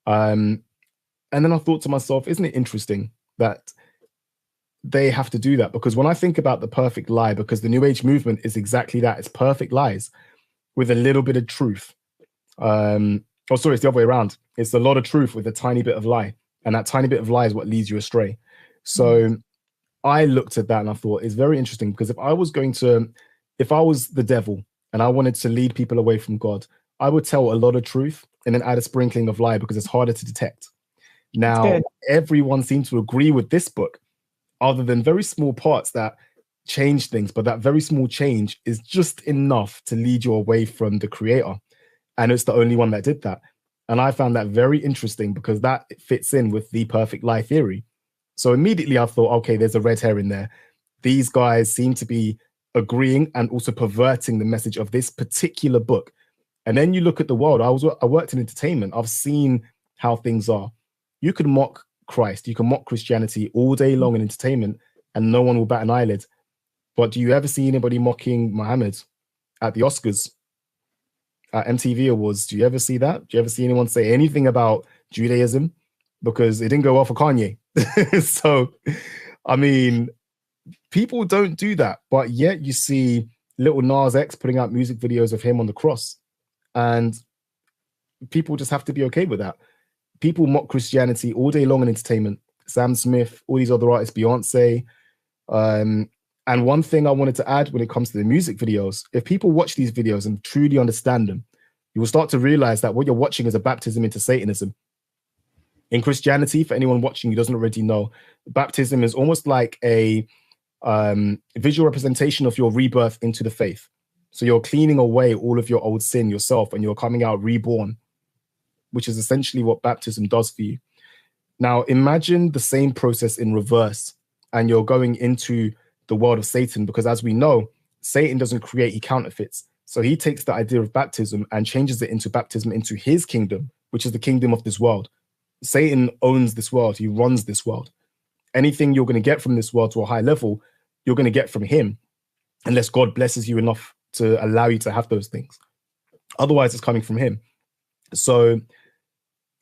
And then I thought to myself, isn't it interesting that they have to do that? Because when I think about the perfect lie, because the New Age movement is exactly that, it's perfect lies with a little bit of truth. Oh, sorry, it's the other way around. It's a lot of truth with a tiny bit of lie. And that tiny bit of lie is what leads you astray. So I looked at that and I thought, it's very interesting, because if I was the devil and I wanted to lead people away from God, I would tell a lot of truth and then add a sprinkling of lie, because it's harder to detect. Now, everyone seems to agree with this book, other than very small parts that change things. But that very small change is just enough to lead you away from the creator. And it's the only one that did that. And I found that very interesting, because that fits in with the perfect lie theory. So immediately I thought, okay, there's a red herring there. These guys seem to be agreeing and also perverting the message of this particular book. And then you look at the world. I worked in entertainment. I've seen how things are. You can mock Christ, you can mock Christianity all day long in entertainment, and no one will bat an eyelid. But do you ever see anybody mocking Muhammad at the Oscars, at MTV Awards? Do you ever see that? Do you ever see anyone say anything about Judaism? Because it didn't go well for Kanye. So, I mean, people don't do that. But yet you see little Nas X putting out music videos of him on the cross. And people just have to be okay with that. People mock Christianity all day long in entertainment, Sam Smith, all these other artists, Beyonce. And one thing I wanted to add when it comes to the music videos, if people watch these videos and truly understand them, you will start to realize that what you're watching is a baptism into Satanism. In Christianity, for anyone watching who doesn't already know, baptism is almost like a visual representation of your rebirth into the faith. So you're cleaning away all of your old sin yourself and you're coming out reborn, which is essentially what baptism does for you. Now, imagine the same process in reverse and you're going into the world of Satan, because as we know, Satan doesn't create, he counterfeits. So he takes the idea of baptism and changes it into baptism into his kingdom, which is the kingdom of this world. Satan owns this world. He runs this world. Anything you're going to get from this world to a high level, you're going to get from him, unless God blesses you enough to allow you to have those things. Otherwise, it's coming from him. So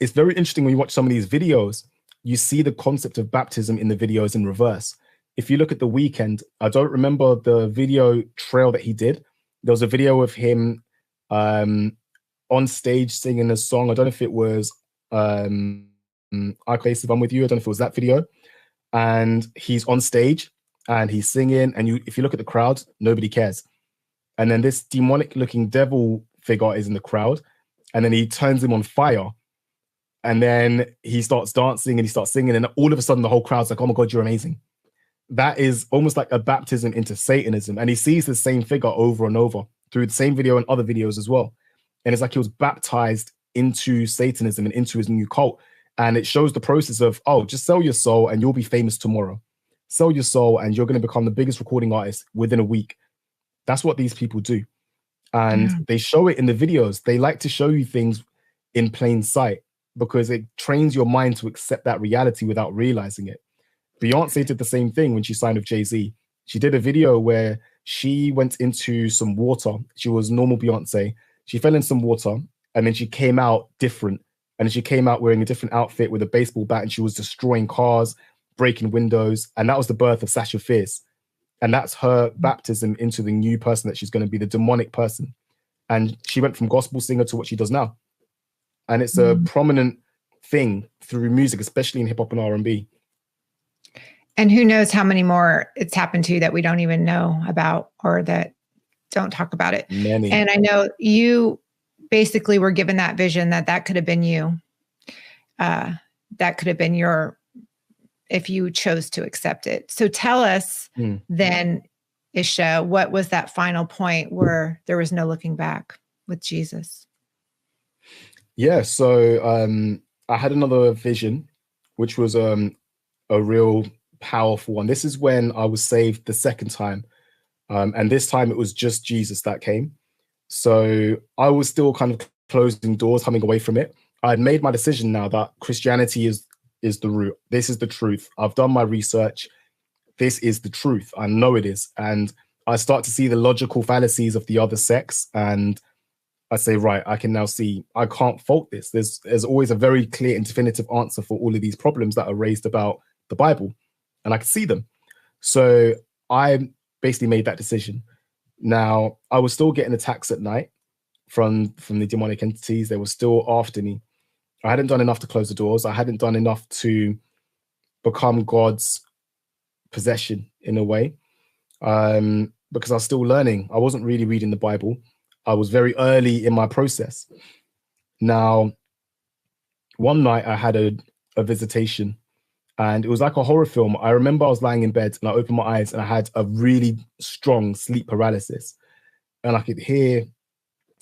it's very interesting when you watch some of these videos, you see the concept of baptism in the videos in reverse. If you look at The Weeknd, I don't remember the video trail that he did. There was a video of him on stage singing a song. I don't know if it was I Place If I'm With You. I don't know if it was that video. And he's on stage and he's singing. And if you look at the crowd, nobody cares. And then this demonic looking devil figure is in the crowd. And then he turns him on fire. And then he starts dancing and he starts singing. And all of a sudden, the whole crowd's like, oh my God, you're amazing. That is almost like a baptism into Satanism. And he sees the same figure over and over through the same video and other videos as well. And it's like he was baptized into Satanism and into his new cult. And it shows the process of, oh, just sell your soul and you'll be famous tomorrow. Sell your soul and you're going to become the biggest recording artist within a week. That's what these people do. And they show it in the videos. They like to show you things in plain sight because it trains your mind to accept that reality without realizing it. Beyonce did the same thing when she signed with Jay-Z. She did a video where she went into some water. She was normal Beyonce. She fell in some water and then she came out different. And she came out wearing a different outfit with a baseball bat and she was destroying cars, breaking windows. And that was the birth of Sasha Fierce. And that's her baptism into the new person that she's going to be, the demonic person. And she went from gospel singer to what she does now. And it's a prominent thing through music, especially in hip hop and R&B.
And who knows how many more it's happened to that we don't even know about or that don't talk about it.
Many.
And I know you basically were given that vision that could have been you. That could have been your, if you chose to accept it. So tell us then, Isha, what was that final point where there was no looking back with Jesus?
Yeah, so I had another vision, which was a real powerful one. This is when I was saved the second time. And this time it was just Jesus that came. So I was still kind of closing doors, coming away from it. I had made my decision now that Christianity is the root. This is the truth. I've done my research. This is the truth. I know it is. And I start to see the logical fallacies of the other sects. And I say, right, I can now see I can't fault this. There's always a very clear and definitive answer for all of these problems that are raised about the Bible. And I can see them. So I basically made that decision. Now, I was still getting attacks at night from the demonic entities. They were still after me. I hadn't done enough to close the doors. I hadn't done enough to become God's possession in a way, because I was still learning. I wasn't really reading the Bible. I was very early in my process. Now, one night I had a visitation and it was like a horror film. I remember I was lying in bed and I opened my eyes and I had a really strong sleep paralysis. And I could hear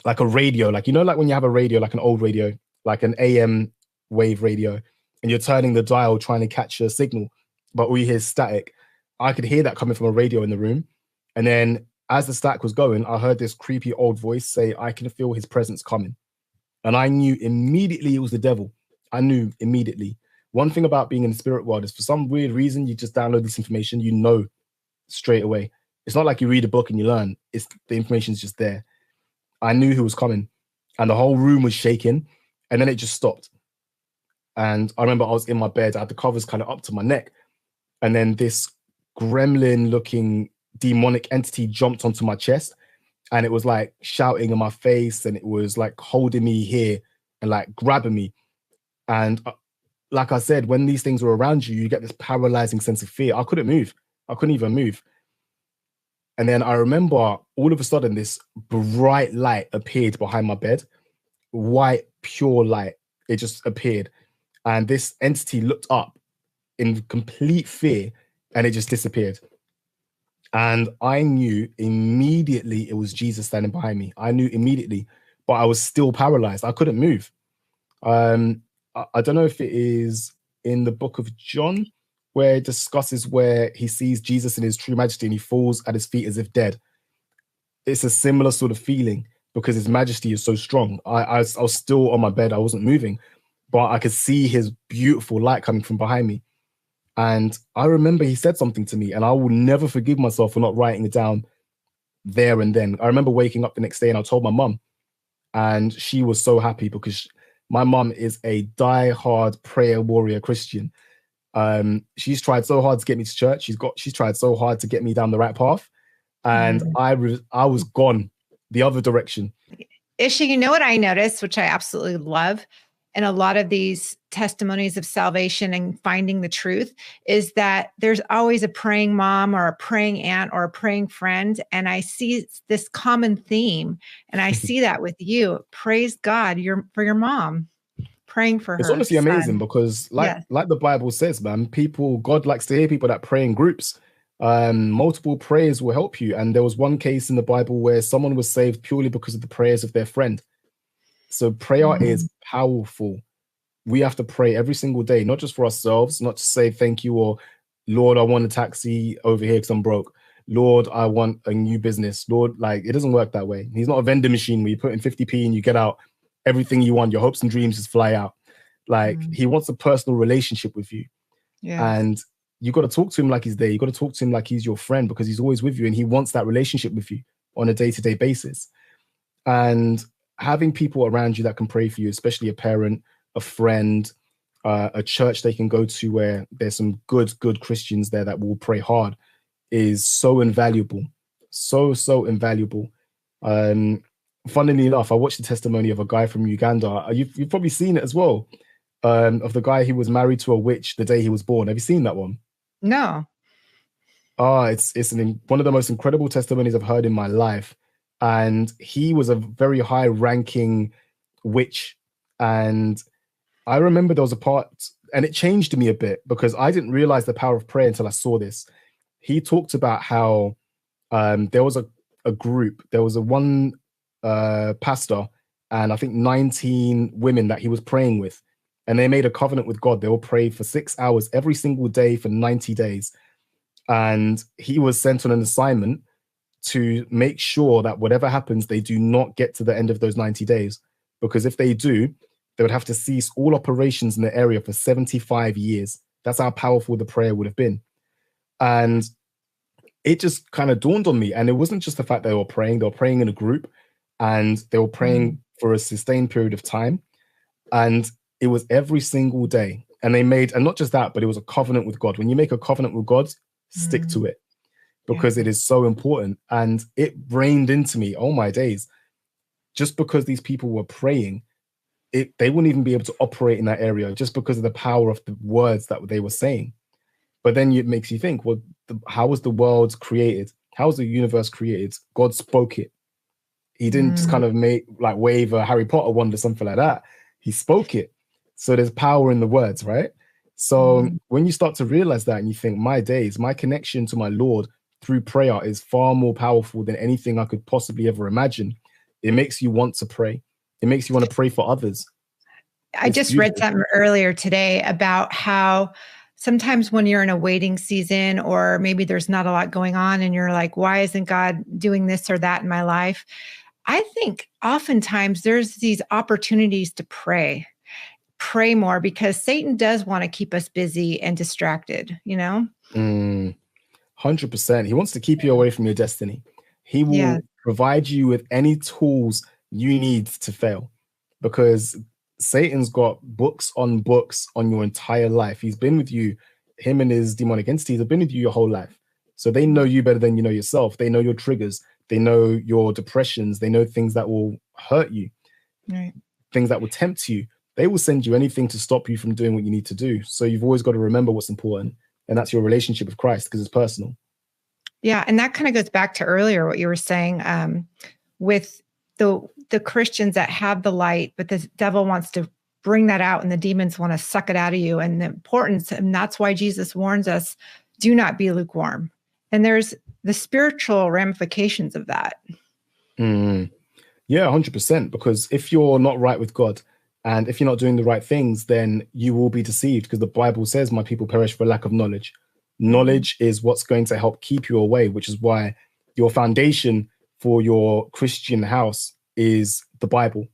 like a radio, like, you know, like when you have a radio, like an old radio, like an AM wave radio, and you're turning the dial trying to catch a signal, but all you hear is static. I could hear that coming from a radio in the room. And then as the static was going, I heard this creepy old voice say, I can feel his presence coming. And I knew immediately it was the devil. I knew immediately. One thing about being in the spirit world is for some weird reason, you just download this information, you know straight away. It's not like you read a book and you learn. It's the information's just there. I knew who was coming and the whole room was shaking and then it just stopped. And I remember I was in my bed, I had the covers kind of up to my neck. And then this gremlin looking demonic entity jumped onto my chest and it was like shouting in my face and it was like holding me here and like grabbing me. And like I said, when these things were around you, you get this paralyzing sense of fear. I couldn't move. I couldn't even move. And then I remember all of a sudden this bright light appeared behind my bed, white, pure light. It just appeared. And this entity looked up in complete fear and it just disappeared. And I knew immediately it was Jesus standing behind me. I knew immediately, but I was still paralyzed. I couldn't move. I don't know if it is in the book of John where it discusses where he sees Jesus in his true majesty and he falls at his feet as if dead. It's a similar sort of feeling because his majesty is so strong. I was still on my bed. I wasn't moving, but I could see his beautiful light coming from behind me. And I remember he said something to me and I will never forgive myself for not writing it down there and then. I remember waking up the next day and I told my mum, and she was so happy because my mum is a die-hard prayer warrior Christian. She's tried so hard to get me to church. She's tried so hard to get me down the right path. And I was gone the other direction.
Isha, you know what I noticed, which I absolutely love, and a lot of these testimonies of salvation and finding the truth, is that there's always a praying mom or a praying aunt or a praying friend. And I see this common theme, and I see that with you. Praise God for your mom, praying for her.
It's honestly amazing because like the Bible says, man, God likes to hear people that pray in groups. Multiple prayers will help you. And there was one case in the Bible where someone was saved purely because of the prayers of their friend. So prayer is powerful. We have to pray every single day, not just for ourselves, not to say thank you or Lord, I want a taxi over here because I'm broke. Lord, I want a new business. Lord, like it doesn't work that way. He's not a vending machine where you put in 50p and you get out everything you want. Your hopes and dreams just fly out. Like he wants a personal relationship with you. Yeah. And you got to talk to him like he's there. You got to talk to him like he's your friend because he's always with you and he wants that relationship with you on a day-to-day basis. And having people around you that can pray for you, especially a parent, a friend, a church they can go to where there's some good Christians there that will pray hard, is so invaluable. So invaluable. Funnily enough, I watched the testimony of a guy from Uganda. You've probably seen it as well, of the guy who was married to a witch the day he was born. Have you seen that one?
No.
It's one of the most incredible testimonies I've heard in my life. And he was a very high-ranking witch. And I remember there was a part, and it changed me a bit because I didn't realize the power of prayer until I saw this. He talked about how there was a group, there was one pastor, and I think 19 women that he was praying with. And they made a covenant with God. They will pray for 6 hours every single day for 90 days. And he was sent on an assignment to make sure that whatever happens, they do not get to the end of those 90 days. Because if they do, they would have to cease all operations in the area for 75 years. That's how powerful the prayer would have been. And it just kind of dawned on me. And it wasn't just the fact they were praying in a group and they were praying for a sustained period of time. And it was every single day. And they made, and not just that, but it was a covenant with God. When you make a covenant with God, stick to it. Because it is so important. And it rained into me, oh my days. Just because these people were praying, they wouldn't even be able to operate in that area just because of the power of the words that they were saying. But then it makes you think, well, how was the world created? How was the universe created? God spoke it. He didn't just kind of wave a Harry Potter wand or something like that. He spoke it. So there's power in the words, right? So when you start to realize that and you think, my days, my connection to my Lord through prayer is far more powerful than anything I could possibly ever imagine. It makes you want to pray. It makes you want to pray for others.
I just read something earlier today about how sometimes when you're in a waiting season or maybe there's not a lot going on and you're like, why isn't God doing this or that in my life? I think oftentimes there's these opportunities to pray more because Satan does want to keep us busy and distracted, you know?
100%. He wants to keep you away from your destiny. He will provide you with any tools you need to fail because Satan's got books on your entire life. He's been with you, him and his demonic entities have been with you your whole life. So they know you better than you know yourself. They know your triggers. They know your depressions. They know things that will hurt you, things that will tempt you. they will send you anything to stop you from doing what you need to do. So you've always got to remember what's important, and that's your relationship with Christ, because it's personal.
Yeah, and that kind of goes back to earlier what you were saying, with the Christians that have the light, but the devil wants to bring that out, and the demons want to suck it out of you. And the importance, and that's why Jesus warns us, do not be lukewarm. And there's the spiritual ramifications of that.
Yeah, 100%. Because if you're not right with God, and if you're not doing the right things, then you will be deceived, because the Bible says, my people perish for lack of knowledge. Knowledge is what's going to help keep you away, which is why your foundation for your Christian house is the Bible.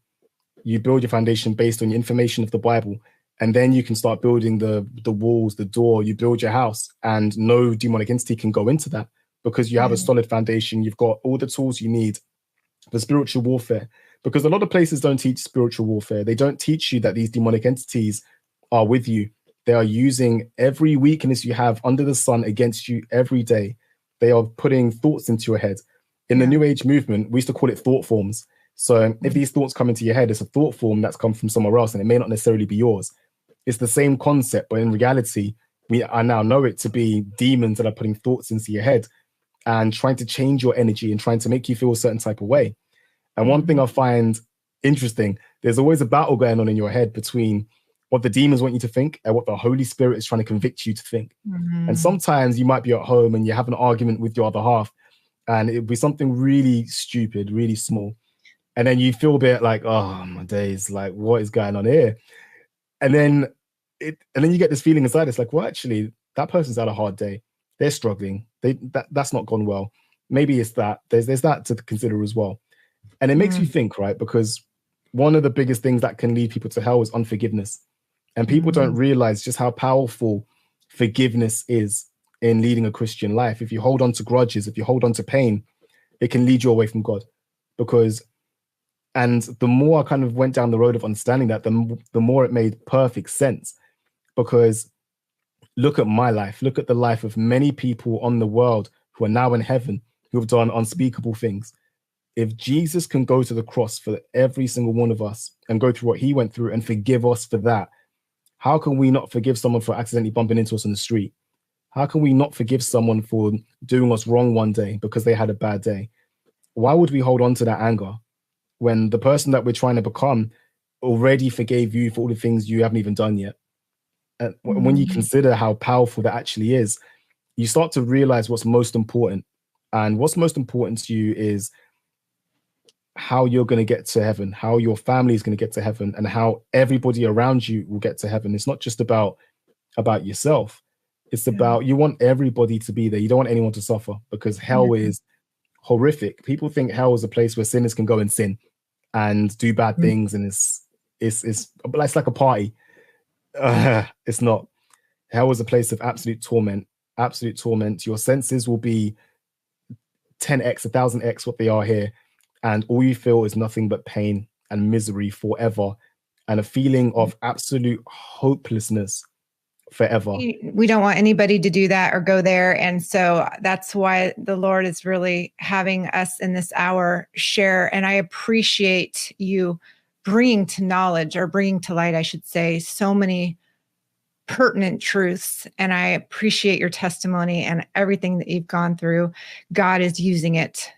You build your foundation based on the information of the Bible, and then you can start building the walls, the door. You build your house, and no demonic entity can go into that, because you have a solid foundation. You've got all the tools you need for spiritual warfare, because a lot of places don't teach spiritual warfare. They don't teach you that these demonic entities are with you. They are using every weakness you have under the sun against you every day. They are putting thoughts into your head. In the New Age movement, we used to call it thought forms. So if these thoughts come into your head, it's a thought form that's come from somewhere else, and it may not necessarily be yours. It's the same concept, but in reality, I now know it to be demons that are putting thoughts into your head and trying to change your energy and trying to make you feel a certain type of way. And one thing I find interesting, there's always a battle going on in your head between what the demons want you to think and what the Holy Spirit is trying to convict you to think. And sometimes you might be at home and you have an argument with your other half, and it'll be something really stupid, really small. And then you feel a bit like, oh my days, like what is going on here? And then you get this feeling inside. It's like, well, actually, that person's had a hard day. They're struggling. That's not gone well. Maybe it's that. There's that to consider as well. And it makes you think, right? Because one of the biggest things that can lead people to hell is unforgiveness. And people don't realize just how powerful forgiveness is in leading a Christian life. If you hold on to grudges, if you hold on to pain, it can lead you away from God. And the more I kind of went down the road of understanding that, the more it made perfect sense. Because look at my life, look at the life of many people on the world who are now in heaven, who have done unspeakable things. If Jesus can go to the cross for every single one of us and go through what he went through and forgive us for that, how can we not forgive someone for accidentally bumping into us on the street? How can we not forgive someone for doing us wrong one day because they had a bad day? Why would we hold on to that anger when the person that we're trying to become already forgave you for all the things you haven't even done yet? And when you consider how powerful that actually is, you start to realize what's most important. And what's most important to you is how you're going to get to heaven, how your family is going to get to heaven, and how everybody around you will get to heaven. It's not just about yourself. It's about, you want everybody to be there. You don't want anyone to suffer, because hell is horrific. People think hell is a place where sinners can go and sin and do bad things, and it's like a party. It's not. Hell is a place of absolute torment. Absolute torment. Your senses will be 10x, 1,000x what they are here, and all you feel is nothing but pain and misery forever, and a feeling of absolute hopelessness forever.
We don't want anybody to do that or go there. And so that's why the Lord is really having us in this hour share. And I appreciate you bringing to knowledge, or bringing to light, I should say, so many pertinent truths. And I appreciate your testimony and everything that you've gone through. God is using it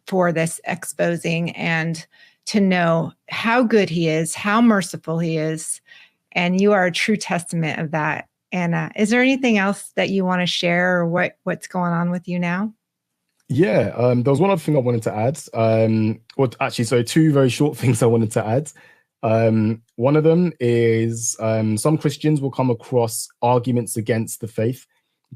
for this exposing, and to know how good he is, how merciful he is. And you are a true testament of that. And is there anything else that you want to share, or what's going on with you now?
Yeah, there was one other thing I wanted to add. So two very short things I wanted to add. One of them is some Christians will come across arguments against the faith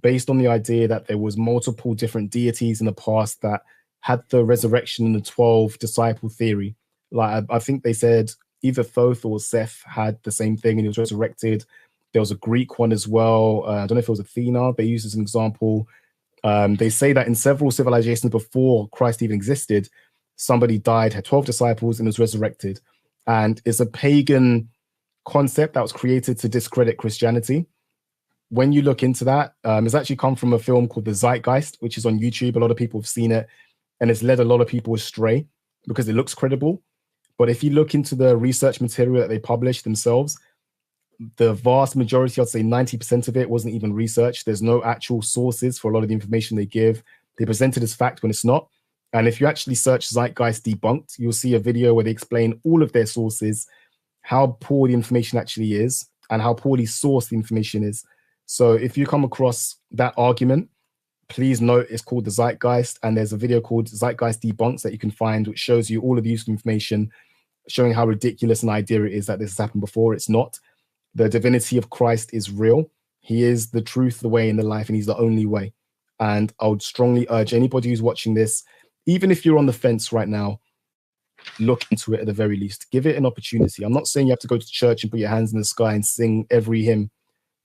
based on the idea that there was multiple different deities in the past that had the resurrection in the 12 disciple theory. Like I think they said either Thoth or Seth had the same thing and he was resurrected. There was a Greek one as well. I don't know if it was Athena they used as an example. They say that in several civilizations before Christ even existed, somebody died, had 12 disciples, and was resurrected. And it's a pagan concept that was created to discredit Christianity. When you look into that, it's actually come from a film called The Zeitgeist, which is on YouTube. A lot of people have seen it, and it's led a lot of people astray because it looks credible. But if you look into the research material that they published themselves, the vast majority, I'd say 90% of it, wasn't even research. There's no actual sources for a lot of the information they give. They present it as fact when it's not. And if you actually search Zeitgeist Debunked, you'll see a video where they explain all of their sources, how poor the information actually is, and how poorly sourced the information is. So if you come across that argument, please note it's called the Zeitgeist, and there's a video called Zeitgeist Debunks that you can find, which shows you all of the useful information, showing how ridiculous an idea it is that this has happened before. It's not. The divinity of Christ is real. He is the truth, the way, and the life, and he's the only way. And I would strongly urge anybody who's watching this, even if you're on the fence right now, look into it at the very least. Give it an opportunity. I'm not saying you have to go to church and put your hands in the sky and sing every hymn.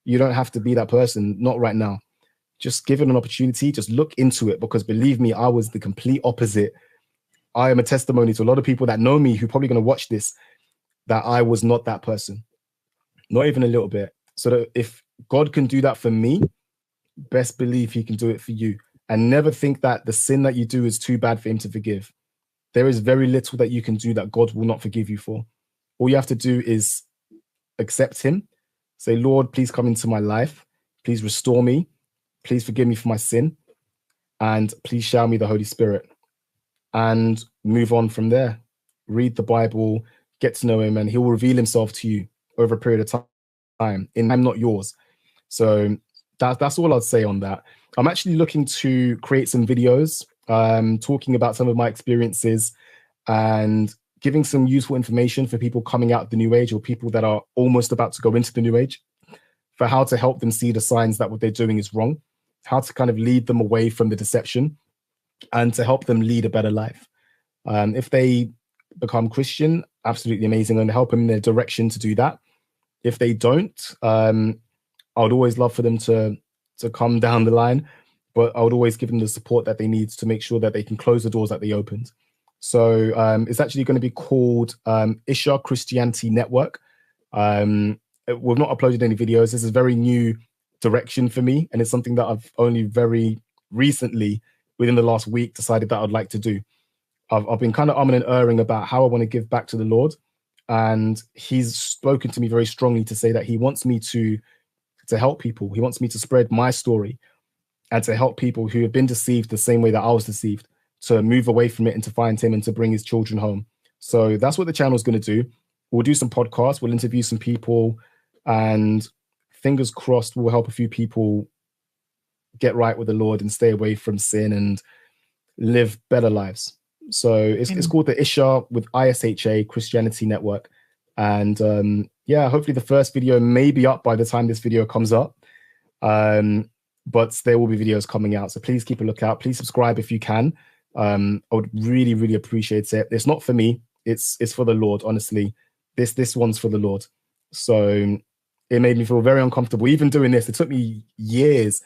You don't have to be that person, not right now. Just give it an opportunity. Just look into it, because believe me, I was the complete opposite. I am a testimony to a lot of people that know me who are probably going to watch this, that I was not that person. Not even a little bit. So that if God can do that for me, best believe he can do it for you. And never think that the sin that you do is too bad for him to forgive. There is very little that you can do that God will not forgive you for. All you have to do is accept him. Say, Lord, please come into my life. Please restore me. Please forgive me for my sin. And please shower me the Holy Spirit. And move on from there. Read the Bible, get to know him, and he will reveal himself to you over a period of time. In time, not yours. So that's all I'd say on that. I'm actually looking to create some videos talking about some of my experiences and giving some useful information for people coming out of the New Age, or people that are almost about to go into the New Age, for how to help them see the signs that what they're doing is wrong, how to kind of lead them away from the deception, and to help them lead a better life. If they become Christian, absolutely amazing, and help them in their direction to do that. If they don't, I would always love for them to come down the line, but I would always give them the support that they need to make sure that they can close the doors that they opened. So it's actually going to be called Isha Christianity Network. We've not uploaded any videos. This is a very new direction for me, and it's something that I've only very recently, within the last week, decided that I'd like to do. I've been kind of umming and erring about how I want to give back to the Lord, and he's spoken to me very strongly to say that he wants me to help people. He wants me to spread my story and to help people who have been deceived the same way that I was deceived, to move away from it and to find him and to bring his children home. So that's what the channel is going to do. We'll do some podcasts, we'll interview some people, and fingers crossed we'll help a few people get right with the Lord and stay away from sin and live better lives. So it's called the Isha with ISHA Christianity Network. And yeah, hopefully the first video may be up by the time this video comes up. But there will be videos coming out. So please keep a lookout. Please subscribe if you can. I would really, really appreciate it. It's not for me. It's for the Lord, honestly. This one's for the Lord. So it made me feel very uncomfortable. Even doing this, it took me years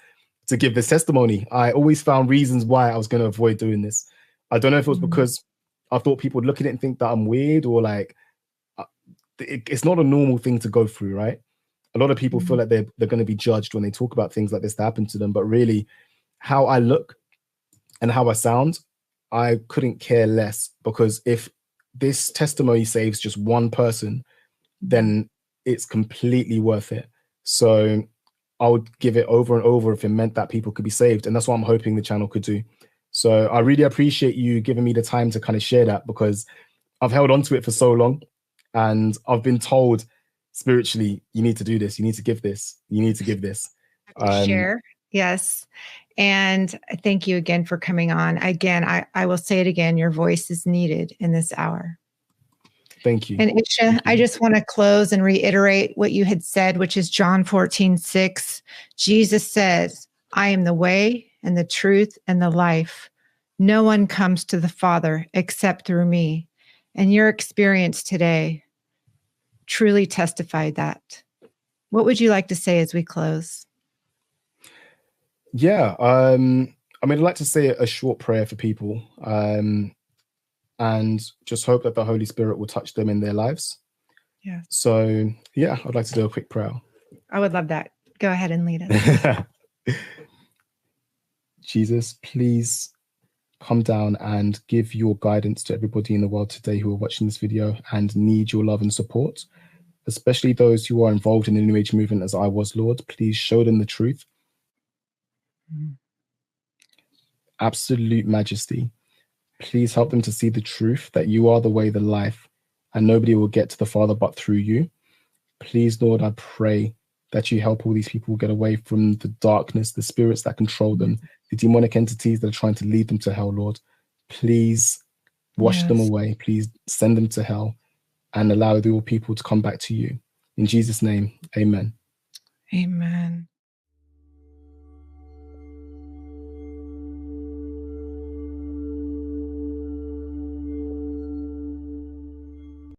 to give this testimony. I always found reasons why I was going to avoid doing this. I don't know if it was because I thought people would look at it and think that I'm weird, or like, it's not a normal thing to go through, right? A lot of people feel like they're going to be judged when they talk about things like this that happen to them. But really, how I look and how I sound, I couldn't care less, because if this testimony saves just one person, then it's completely worth it. So I would give it over and over if it meant that people could be saved. And that's what I'm hoping the channel could do. So I really appreciate you giving me the time to kind of share that, because I've held on to it for so long, and I've been told spiritually, you need to do this, you need to give this, you need to give this.
Share. Yes. And thank you again for coming on. Again, I will say it again, your voice is needed in this hour.
Thank you.
And Isha, I just want to close and reiterate what you had said, which is John 14:6. Jesus says, I am the way and the truth and the life. No one comes to the Father except through me. And your experience today truly testified that. What would you like to say as we close?
Yeah, I mean, I'd like to say a short prayer for people, and just hope that the Holy Spirit will touch them in their lives.
Yeah.
So, yeah, I'd like to do a quick prayer.
I would love that. Go ahead and lead us.
Jesus, please come down and give your guidance to everybody in the world today who are watching this video and need your love and support, especially those who are involved in the New Age movement as I was, Lord. Please show them the truth. Absolute majesty. Please help them to see the truth that you are the way, the life, and nobody will get to the Father but through you. Please, Lord, I pray that you help all these people get away from the darkness, the spirits that control them, the demonic entities that are trying to lead them to hell, Lord. Please wash them away. Please send them to hell and allow all people to come back to you. In Jesus' name, amen.
Amen.